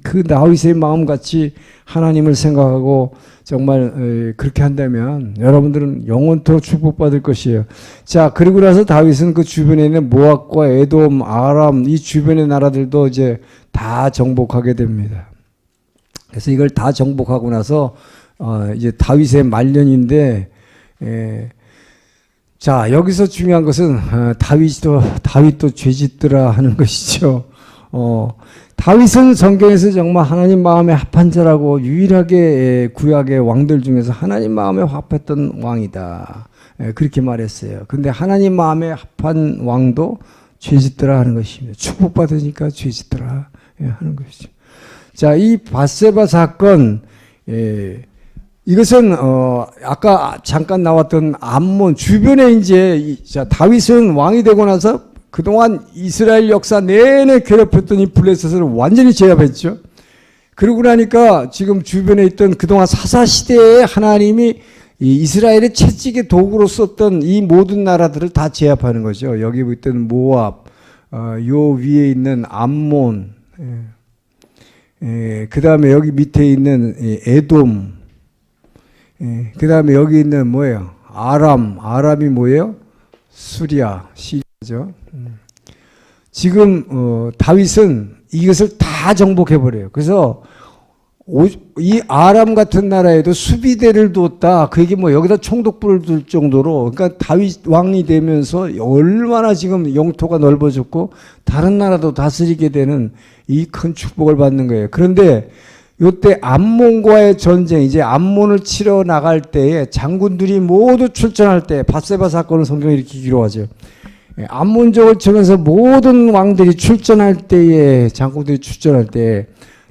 그 다윗의 마음같이 하나님을 생각하고 정말 그렇게 한다면 여러분들은 영원토록 축복받을 것이에요. 자, 그리고 나서 다윗은 그 주변에 있는 모압과 에돔, 아람, 이 주변의 나라들도 이제 다 정복하게 됩니다. 그래서 이걸 다 정복하고 나서 이제 다윗의 말년인데, 자, 여기서 중요한 것은 다윗도 죄짓더라 하는 것이죠. 다윗은 성경에서 정말 하나님 마음에 합한 자라고, 유일하게 구약의 왕들 중에서 하나님 마음에 합했던 왕이다. 그렇게 말했어요. 근데 하나님 마음에 합한 왕도 죄짓더라 하는 것입니다. 축복받으니까 죄짓더라 하는 것이죠. 자, 이 밧세바 사건, 이것은 아까 잠깐 나왔던 암몬 주변에 이제 다윗은 왕이 되고 나서 그동안 이스라엘 역사 내내 괴롭혔던 이 블레셋을 완전히 제압했죠. 그러고 나니까 지금 주변에 있던 그동안 사사시대에 하나님이 이 이스라엘의 채찍의 도구로 썼던 이 모든 나라들을 다 제압하는 거죠. 여기 있던 모압, 요 위에 있는 암몬, 그 다음에 여기 밑에 있는 에돔, 그 다음에 여기 있는 뭐예요? 아람이 뭐예요? 시리아죠. 지금 다윗은 이것을 다 정복해버려요. 그래서 이 아람 같은 나라에도 수비대를 두었다. 그게 뭐 여기다 총독부를 둘 정도로, 그러니까 다윗 왕이 되면서 얼마나 지금 영토가 넓어졌고 다른 나라도 다스리게 되는 이 큰 축복을 받는 거예요. 그런데 요때 암몬과의 전쟁, 이제 암몬을 치러 나갈 때에 장군들이 모두 출전할 때, 밧세바 사건을 성경에 이렇게 기록하죠. 암몬족을 치면서 모든 왕들이 출전할 때에, 장군들이 출전할 때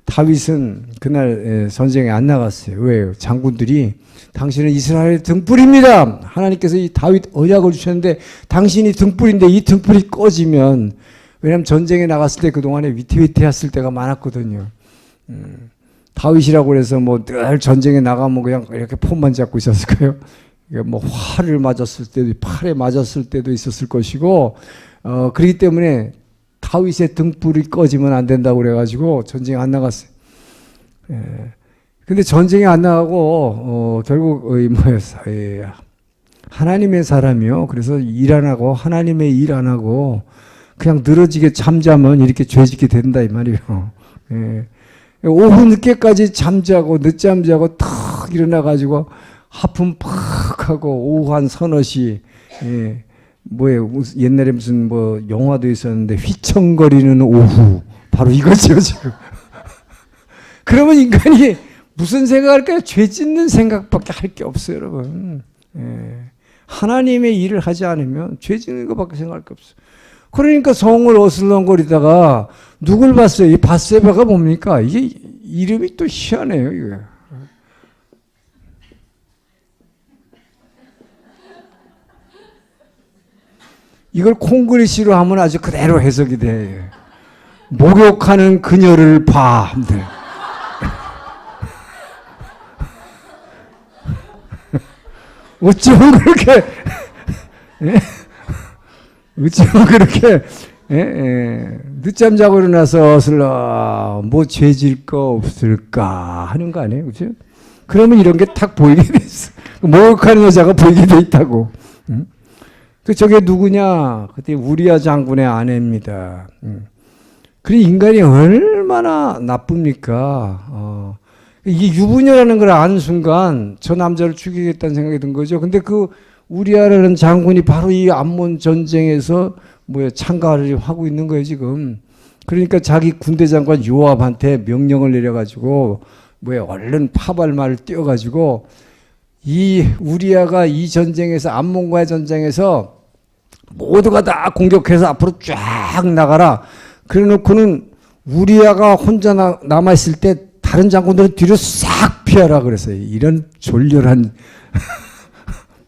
다윗은 그날 전쟁에 안 나갔어요. 왜요? 장군들이 당신은 이스라엘의 등불입니다. 하나님께서 이 다윗 언약을 주셨는데 당신이 등불인데 이 등불이 꺼지면, 왜냐하면 전쟁에 나갔을 때 그동안에 위태위태했을 때가 많았거든요. 다윗이라고 해서 뭐 늘 전쟁에 나가면 그냥 이렇게 폰만 잡고 있었을까요? 뭐 활을 맞았을 때도, 팔에 맞았을 때도 있었을 것이고, 그렇기 때문에 다윗의 등불이 꺼지면 안 된다고 그래가지고 전쟁에 안 나갔어요. 근데 전쟁에 안 나가고, 결국, 하나님의 사람이요. 그래서 일 안 하고, 하나님의 일 안 하고, 그냥 늘어지게 잠자면 이렇게 죄짓게 된다, 이 말이에요. 오후 늦게까지 잠자고, 늦잠 자고, 탁 일어나가지고, 하품 팍 하고, 오후 한 서너 시, 뭐예요? 옛날에 무슨 뭐 영화도 있었는데, 휘청거리는 오후. 바로 이거죠, 지금. 그러면 인간이 무슨 생각할까요? 죄 짓는 생각밖에 할 게 없어요, 여러분. 하나님의 일을 하지 않으면 죄 짓는 것밖에 생각할 게 없어요. 그러니까 성을 어슬렁거리다가 누굴 봤어요? 이 밧세바가 뭡니까? 이게 이름이 또 희한해요, 이게. 이걸 콩글리시로 하면 아주 그대로 해석이 돼. 목욕하는 그녀를 봐. 어쩌면 그렇게, 어쩌면 그렇게, 늦잠 자고 일어나서 어슬러, 뭐 죄질 거 없을까 하는 거 아니에요? 그죠? 그러면 이런 게 탁 보이게 돼 있어. 모욕하는 여자가 보이게 돼 있다고. 그 저게 누구냐? 그때 우리아 장군의 아내입니다. 그래 인간이 얼마나 나쁩니까? 이게 유부녀라는 걸 아는 순간 저 남자를 죽이겠다는 생각이 든 거죠. 근데 그 우리아라는 장군이 바로 이 암몬 전쟁에서 참가를 하고 있는 거예요 지금. 그러니까 자기 군대 장관 요압한테 명령을 내려가지고 얼른 파발말을 띄워가지고 이 우리아가 이 전쟁에서 암몬과의 전쟁에서 모두가 다 공격해서 앞으로 쫙 나가라. 그래놓고는 우리아가 혼자 남아있을 때 다른 장군들은 뒤로 싹 피하라 그랬어요. 이런 졸렬한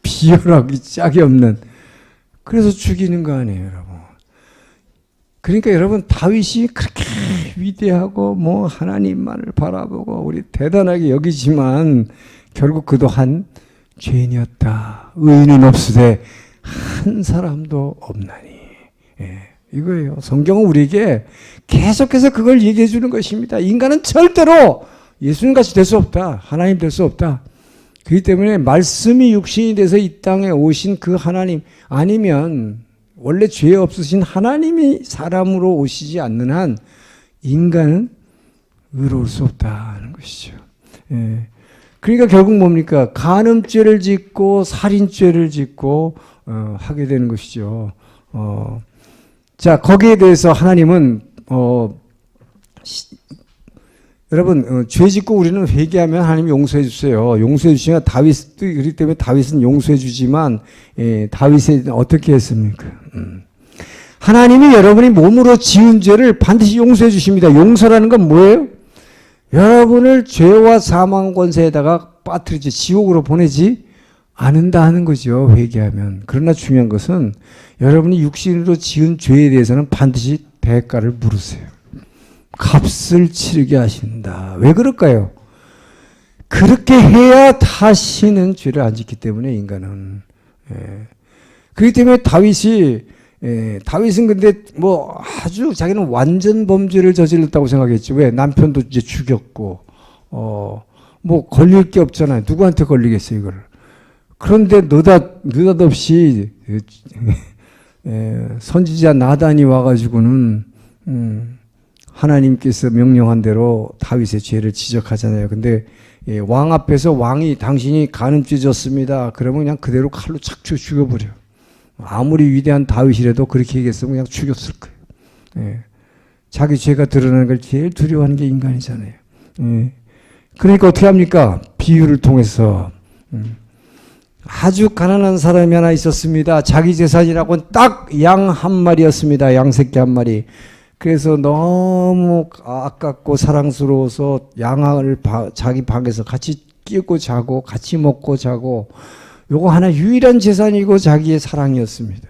비열하기 짝이 없는. 그래서 죽이는 거 아니에요, 여러분. 그러니까 여러분 다윗이 그렇게 위대하고 하나님만을 바라보고 우리 대단하게 여기지만 결국 그도 한 죄인이었다. 의인은 없으되 한 사람도 없나니. 이거예요. 성경은 우리에게 계속해서 그걸 얘기해 주는 것입니다. 인간은 절대로 예수님같이 될 수 없다. 하나님 될 수 없다. 그렇기 때문에 말씀이 육신이 돼서 이 땅에 오신 그 하나님 아니면 원래 죄 없으신 하나님이 사람으로 오시지 않는 한 인간은 의로울 수 없다는 것이죠. 그러니까 결국 뭡니까? 간음죄를 짓고 살인죄를 짓고 하게 되는 것이죠. 자, 거기에 대해서 하나님은 여러분 죄 짓고 우리는 회개하면 하나님이 용서해 주세요. 용서해 주시면 다윗도 그렇기 때문에 다윗은 용서해 주지만 다윗이 어떻게 했습니까? 하나님이 여러분이 몸으로 지은 죄를 반드시 용서해 주십니다. 용서라는 건 뭐예요? 여러분을 죄와 사망 권세에다가 빠뜨리지 지옥으로 보내지 않는다 하는 거죠. 회개하면. 그러나 중요한 것은 여러분이 육신으로 지은 죄에 대해서는 반드시 대가를 물으세요. 값을 치르게 하신다. 왜 그럴까요? 그렇게 해야 다시는 죄를 안 짓기 때문에 인간은. 그렇기 때문에 다윗은 근데 아주 자기는 완전 범죄를 저질렀다고 생각했지. 왜? 남편도 이제 죽였고, 걸릴 게 없잖아요. 누구한테 걸리겠어요, 이걸. 그런데 느닷없이 선지자 나단이 와가지고는 하나님께서 명령한 대로 다윗의 죄를 지적하잖아요. 근데 왕 앞에서 왕이 당신이 간음죄 졌습니다. 그러면 그냥 그대로 칼로 착 죽여버려. 아무리 위대한 다윗이라도 그렇게 얘기했으면 그냥 죽였을 거예요. 자기 죄가 드러나는 걸 제일 두려워하는 게 인간이잖아요. 그러니까 어떻게 합니까? 비유를 통해서 아주 가난한 사람이 하나 있었습니다. 자기 재산이라고는 딱 양 한 마리였습니다. 양 새끼 한 마리. 그래서 너무 아깝고 사랑스러워서 양을 자기 방에서 같이 끼고 자고 같이 먹고 자고 요거 하나 유일한 재산이고 자기의 사랑이었습니다.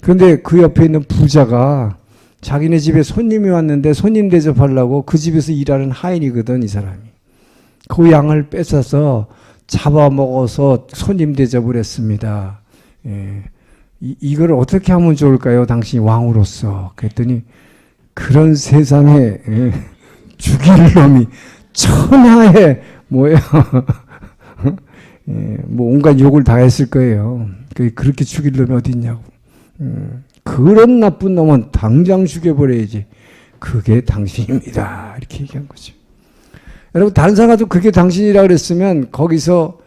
그런데 그 옆에 있는 부자가 자기네 집에 손님이 왔는데 손님 대접하려고 그 집에서 일하는 하인이거든, 이 사람이. 그 양을 뺏어서 잡아먹어서 손님 대접을 했습니다. 이걸 어떻게 하면 좋을까요? 당신이 왕으로서. 그랬더니 그런 세상에 죽일 놈이 천하에 온갖 욕을 다 했을 거예요. 그렇게 죽일 놈이 어디 있냐고. 그런 나쁜 놈은 당장 죽여버려야지. 그게 당신입니다. 이렇게 얘기한 거죠. 여러분 다른 사람도 그게 당신이라 그랬으면 거기서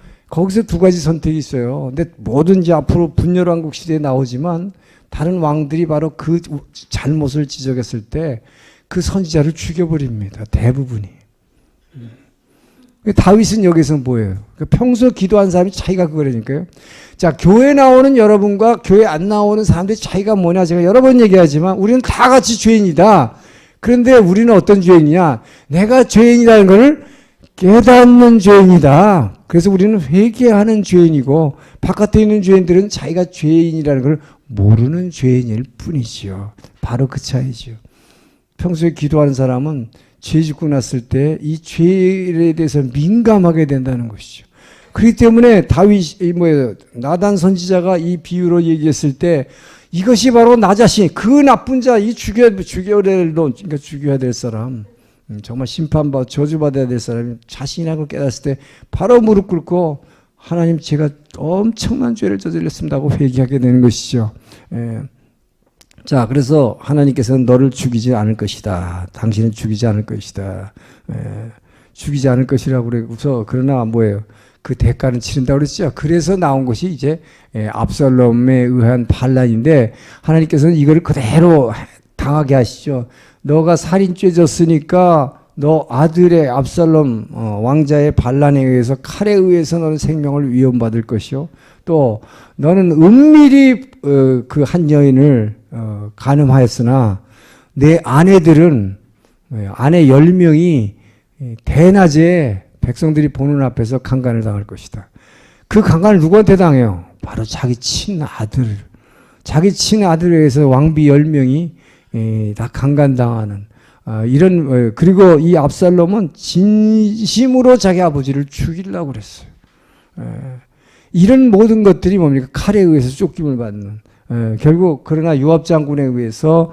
두 가지 선택이 있어요. 근데 뭐든지 앞으로 분열왕국 시대에 나오지만 다른 왕들이 바로 그 잘못을 지적했을 때 그 선지자를 죽여버립니다. 대부분이. 다윗은 여기서 뭐예요? 평소 기도한 사람이 차이가 그거라니까요. 자, 교회 나오는 여러분과 교회 안 나오는 사람들의 차이가 뭐냐? 제가 여러 번 얘기하지만 우리는 다 같이 죄인이다. 그런데 우리는 어떤 죄인이냐? 내가 죄인이라는 것을 깨닫는 죄인이다. 그래서 우리는 회개하는 죄인이고 바깥에 있는 죄인들은 자기가 죄인이라는 걸 모르는 죄인일 뿐이지요. 바로 그 차이죠. 평소에 기도하는 사람은 죄 짓고 났을 때 이 죄에 대해서 민감하게 된다는 것이죠. 그렇기 때문에 나단 선지자가 이 비유로 얘기했을 때 이것이 바로 나 자신, 그 나쁜 자, 이 죽여야 될 사람, 정말 심판받아 저주받아야 될 사람이 자신이라는 걸 깨달았을 때 바로 무릎 꿇고 하나님 제가 엄청난 죄를 저질렀습니다 하고 회개하게 되는 것이죠. 자, 그래서 하나님께서는 너를 죽이지 않을 것이다. 당신은 죽이지 않을 것이다. 죽이지 않을 것이라고 그래서 그러나 뭐예요? 그 대가는 치른다고 그랬죠. 그래서 나온 것이 이제 압살롬에 의한 반란인데 하나님께서는 이걸 그대로 당하게 하시죠. 너가 살인죄 졌으니까 너 아들의 압살롬 왕자의 반란에 의해서 칼에 의해서 너는 생명을 위험받을 것이요. 또 너는 은밀히 그 한 여인을 간음하였으나 내 아내들은 아내 10명이 대낮에 백성들이 보는 앞에서 강간을 당할 것이다. 그 강간을 누구한테 당해요? 바로 자기 친아들. 자기 친아들에 의해서 왕비 10명이 다 강간당하는 이런 그리고 이 압살롬은 진심으로 자기 아버지를 죽이려고 그랬어요. 이런 모든 것들이 뭡니까? 칼에 의해서 쫓김을 받는 결국 그러나 요압 장군에 의해서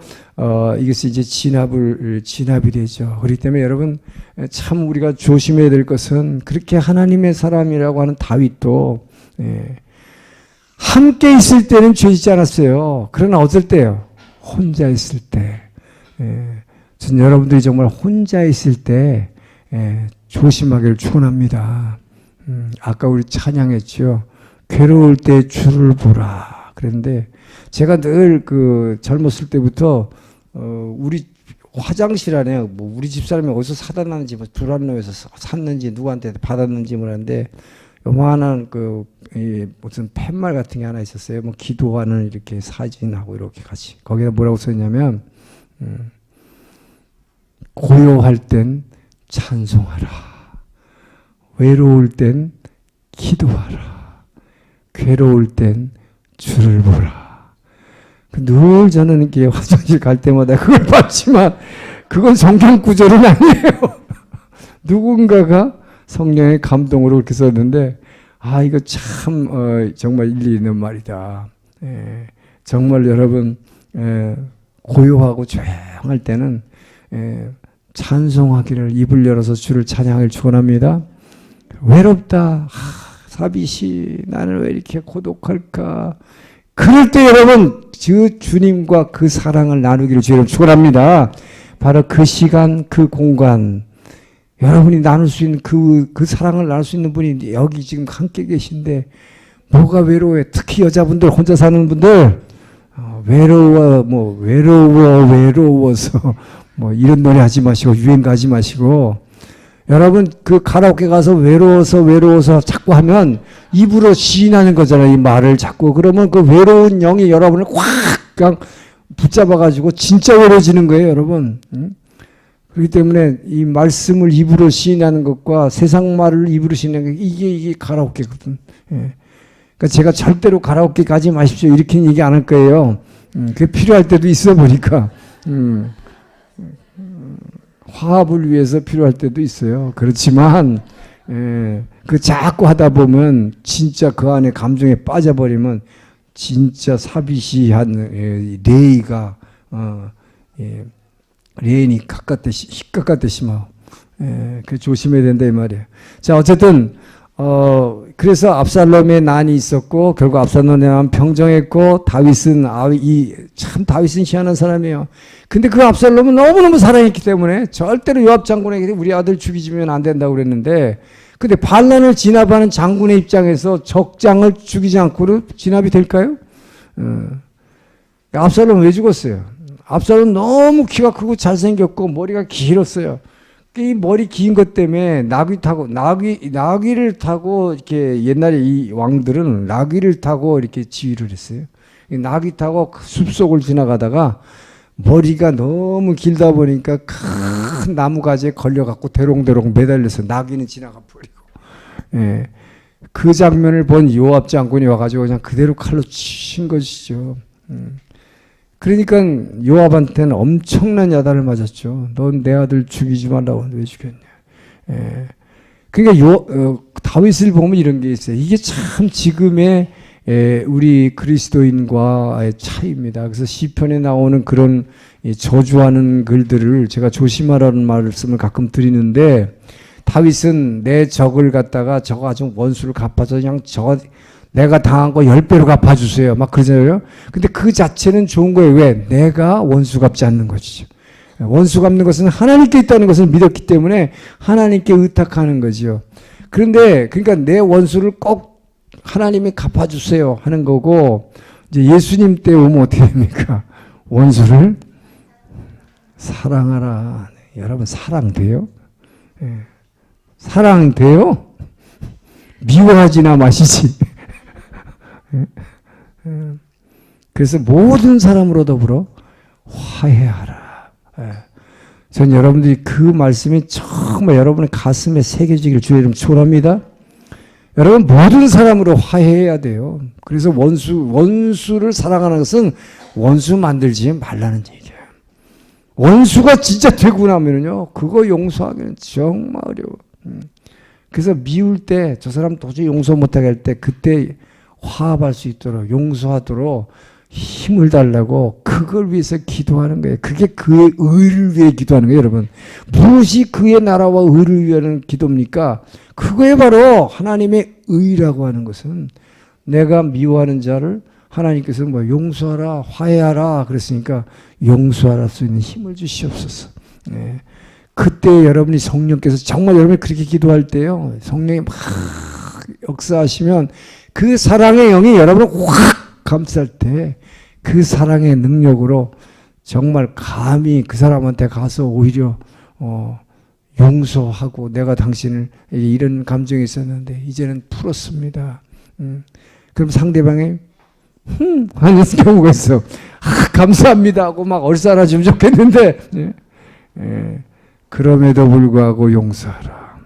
이것이 이제 진압이 되죠. 그렇기 때문에 여러분 참 우리가 조심해야 될 것은 그렇게 하나님의 사람이라고 하는 다윗도 함께 있을 때는 죄짓지 않았어요. 그러나 어떨 때요? 혼자 있을 때. 전 여러분들이 정말 혼자 있을 때 조심하기를 축원합니다. 아까 우리 찬양했죠. 괴로울 때 주를 보라. 그런데 제가 늘 그 젊었을 때부터 우리 화장실 안에 뭐 우리 집사람이 어디서 사다 놨는지 뭐 두란노에서 샀는지 누구한테 받았는지 모르는데 요만한 그 무슨 팻말 같은 게 하나 있었어요. 뭐 기도하는 이렇게 사진하고 이렇게 같이 거기다 뭐라고 써있냐면 고요할 땐 찬송하라. 외로울 땐 기도하라. 괴로울 땐 주를 보라. 늘 저는 이렇게 화장실 갈 때마다 그걸 봤지만 그건 성경 구절은 아니에요. 누군가가 성령의 감동으로 그렇게 썼는데 이거 참 정말 일리 있는 말이다. 정말 여러분 고요하고 조용할 때는 찬송하기를 입을 열어서 주를 찬양을 축원합니다. 외롭다. 사비시 나는 왜 이렇게 고독할까. 그럴 때 여러분 주님과 그 사랑을 나누기를 주님 축원합니다. 바로 그 시간 그 공간 여러분이 나눌 수 있는 그 사랑을 나눌 수 있는 분이 여기 지금 함께 계신데 뭐가 외로워요. 특히 여자분들 혼자 사는 분들 외로워서 뭐 이런 노래 하지 마시고 유행 가지 마시고 여러분 그 카라오케 가서 외로워서 자꾸 하면 입으로 시인하는 거잖아요. 이 말을 자꾸 그러면 그 외로운 영이 여러분을 꽉 그냥 붙잡아가지고 진짜 외로워지는 거예요, 여러분. 그렇기 때문에 이 말씀을 입으로 시인하는 것과 세상 말을 입으로 시인하는 것 이게 카라오케거든. 그러니까 제가 절대로 카라오케 가지 마십시오 이렇게는 얘기 안 할 거예요. 그게 필요할 때도 있어 보니까. 화합을 위해서 필요할 때도 있어요. 그렇지만 그 자꾸 하다 보면 진짜 그 안에 감정에 빠져버리면 진짜 사비시한 레이가 레인이 깎았듯이 막 그 조심해야 된다 이 말이에요. 자 어쨌든 그래서 압살롬의 난이 있었고 결국 압살롬의 난 평정했고 다윗은 다윗은 희한한 사람이에요. 근데 그 압살롬은 너무너무 사랑했기 때문에 절대로 요압 장군에게 우리 아들 죽이지면 안 된다고 그랬는데 근데 반란을 진압하는 장군의 입장에서 적장을 죽이지 않고는 진압이 될까요? 압살롬 왜 죽었어요? 압살롬 너무 키가 크고 잘생겼고 머리가 길었어요. 이 머리 긴 것 때문에 나귀를 타고 이렇게 옛날에 이 왕들은 나귀를 타고 이렇게 지휘를 했어요. 나귀 타고 숲속을 지나가다가 머리가 너무 길다 보니까 큰 나무 가지에 걸려갖고 대롱대롱 매달려서 나귀는 지나가 버리고. 그 장면을 본 요압 장군이 와가지고 그냥 그대로 칼로 친 것이죠. 그러니까 요압한테는 엄청난 야단을 맞았죠. 넌 내 아들 죽이지 말라고 왜 죽였냐. 그러니까 다윗을 보면 이런 게 있어요. 이게 참 지금의 우리 그리스도인과의 차이입니다. 그래서 시편에 나오는 그런 저주하는 글들을 제가 조심하라는 말씀을 가끔 드리는데, 다윗은 내 적을 갖다가 저거 아주 원수를 갚아서 그냥 저거 내가 당한 거 10배로 갚아주세요 막 그러잖아요. 근데 그 자체는 좋은 거예요. 왜? 내가 원수 갚지 않는 것이죠. 원수 갚는 것은 하나님께 있다는 것을 믿었기 때문에 하나님께 의탁하는 거지요. 그런데 그러니까 내 원수를 꼭 하나님이 갚아주세요 하는 거고, 이제 예수님 때 오면 어떻게 됩니까? 원수를 사랑하라. 여러분 사랑돼요? 예. 사랑돼요? 미워하지나 마시지. 그래서 모든 사람으로 더불어 화해하라. 전 여러분들이 그 말씀이 정말 여러분의 가슴에 새겨지기를 주의 이름 축원합니다. 여러분 모든 사람으로 화해해야 돼요. 그래서 원수를 사랑하는 것은 원수 만들지 말라는 얘기예요. 원수가 진짜 되고 나면은요, 그거 용서하기는 정말 어려워. 그래서 미울 때 저 사람 도저히 용서 못하게 할 때 그때 화합할 수 있도록 용서하도록 힘을 달라고 그걸 위해서 기도하는 거예요. 그게 그의 의를 위해 기도하는 거예요, 여러분. 무엇이 그의 나라와 의를 위하는 기도입니까? 그거에 바로 하나님의 의라고 하는 것은 내가 미워하는 자를 하나님께서 뭐 용서하라, 화해하라 그랬으니까 용서할 수 있는 힘을 주시옵소서. 네. 그때 여러분이 성령께서 정말 여러분이 그렇게 기도할 때요, 성령이 막 역사하시면 그 사랑의 영이 여러분을 확 감쌀 때 그 사랑의 능력으로 정말 감히 그 사람한테 가서 오히려 용서하고, 내가 당신을 이런 감정이 있었는데 이제는 풀었습니다. 그럼 상대방이 하는 경우가 있어. 감사합니다 하고 막 얼싸안아주면 좋겠는데, 그럼에도 불구하고 용서하라.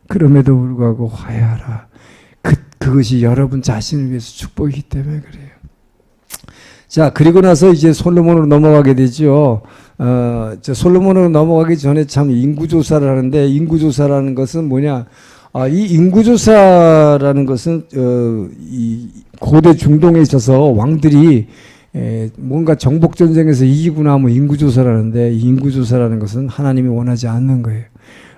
그럼에도 불구하고 화해하라. 그것이 여러분 자신을 위해서 축복이기 때문에 그래요. 자, 그리고 나서 이제 솔로몬으로 넘어가게 되죠. 솔로몬으로 넘어가기 전에 참 인구조사를 하는데, 인구조사라는 것은 뭐냐? 이 인구조사라는 것은 이 고대 중동에 있어서 왕들이 뭔가 정복전쟁에서 이기고 나면 인구조사를 하는데, 이 인구조사라는 것은 하나님이 원하지 않는 거예요.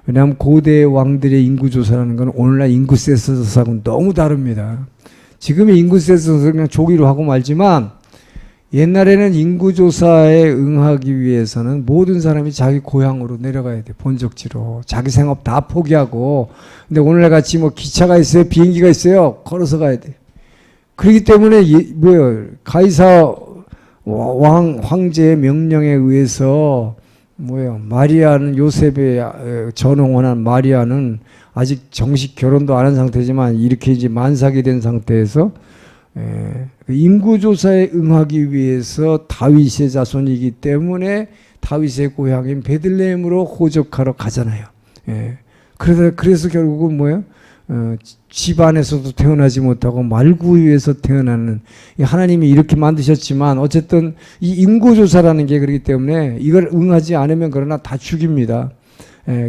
왜냐하면 고대 왕들의 인구조사라는 건 오늘날 인구센서스하고는 너무 다릅니다. 지금의 인구센서스는 그냥 조기로 하고 말지만, 옛날에는 인구조사에 응하기 위해서는 모든 사람이 자기 고향으로 내려가야 돼. 본적지로. 자기 생업 다 포기하고. 근데 오늘날 같이 뭐 기차가 있어요, 비행기가 있어요, 걸어서 가야 돼. 그렇기 때문에 가이사 황제의 명령에 의해서 마리아는, 요셉의 전홍원한 마리아는 아직 정식 결혼도 안 한 상태지만 이렇게 이제 만삭이 된 상태에서 인구조사에 응하기 위해서 다윗의 자손이기 때문에 다윗의 고향인 베들레헴으로 호적하러 가잖아요. 그래서 결국은 뭐예요? 집안에서도 태어나지 못하고 말구유에서 태어나는, 하나님이 이렇게 만드셨지만 어쨌든 이 인구조사라는 게 그렇기 때문에 이걸 응하지 않으면 그러나 다 죽입니다.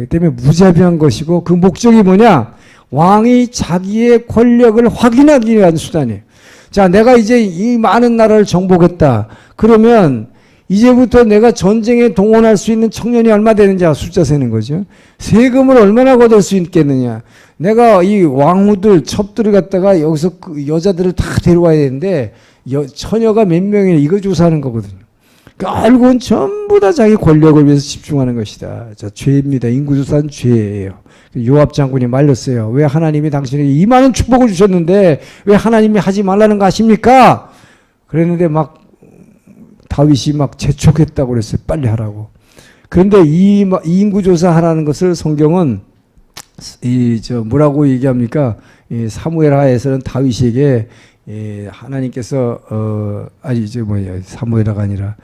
때문에 무자비한 것이고, 그 목적이 뭐냐? 왕이 자기의 권력을 확인하기 위한 수단이에요. 자, 내가 이제 이 많은 나라를 정복했다. 그러면 이제부터 내가 전쟁에 동원할 수 있는 청년이 얼마 되는지 숫자 세는 거죠. 세금을 얼마나 걷을 수 있겠느냐. 내가 이 왕후들, 첩들을 갖다가 여기서 그 여자들을 다 데려와야 되는데 처녀가 몇 명이냐, 이거 조사하는 거거든요. 결국은 전부 다 자기 권력을 위해서 집중하는 것이다. 자, 죄입니다. 인구조사는 죄예요. 요압 장군이 말렸어요. 왜 하나님이 당신에게 이 많은 축복을 주셨는데 왜 하나님이 하지 말라는 거 아십니까? 그랬는데 막 다윗이 막 재촉했다고 그랬어요. 빨리 하라고. 그런데 이 인구조사 하라는 것을 성경은 뭐라고 얘기합니까? 사무엘 하에서는 다윗에게 하나님께서 사무엘하가 아니라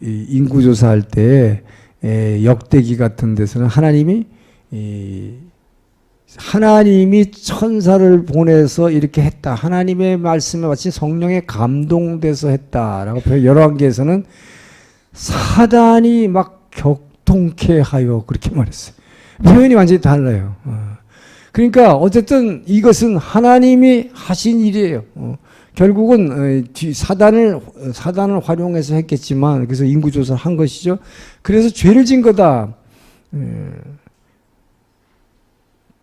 인구조사할 때 역대기 같은 데서는 하나님이 천사를 보내서 이렇게 했다. 하나님의 말씀에 마치 성령에 감동돼서 했다라고 표현. 열왕기에서는 사단이 막 격통케 하여 그렇게 말했어요. 표현이 완전히 달라요. 그러니까 어쨌든 이것은 하나님이 하신 일이에요. 결국은 사단을 활용해서 했겠지만 그래서 인구조사를 한 것이죠. 그래서 죄를 진 거다.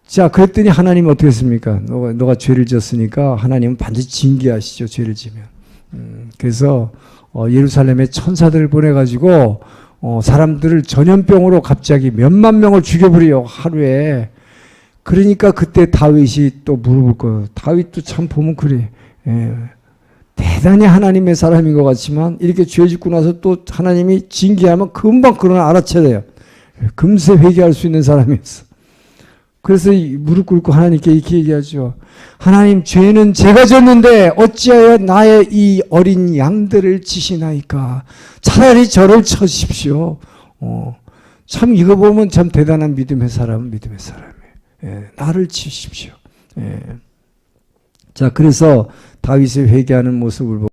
자, 그랬더니 하나님이 어떻게 했습니까? 너가 죄를 지었으니까 하나님은 반드시 징계하시죠. 죄를 지면. 그래서 예루살렘에 천사들을 보내가지고 사람들을 전염병으로 갑자기 몇만 명을 죽여버려요. 하루에. 그러니까 그때 다윗이 또 무릎을 꿇어요. 다윗도 참 보면 그래. 대단히 하나님의 사람인 것 같지만 이렇게 죄 짓고 나서 또 하나님이 징계하면 금방 그러나 알아채려요. 금세 회개할 수 있는 사람이었어. 그래서 무릎 꿇고 하나님께 이렇게 얘기하죠. 하나님, 죄는 제가 졌는데 어찌하여 나의 이 어린 양들을 치시나이까. 차라리 저를 쳐십시오. 참 이거 보면 참 대단한 믿음의 사람이에요. 나를 치십시오. 자, 그래서 다윗의 회개하는 모습을 보고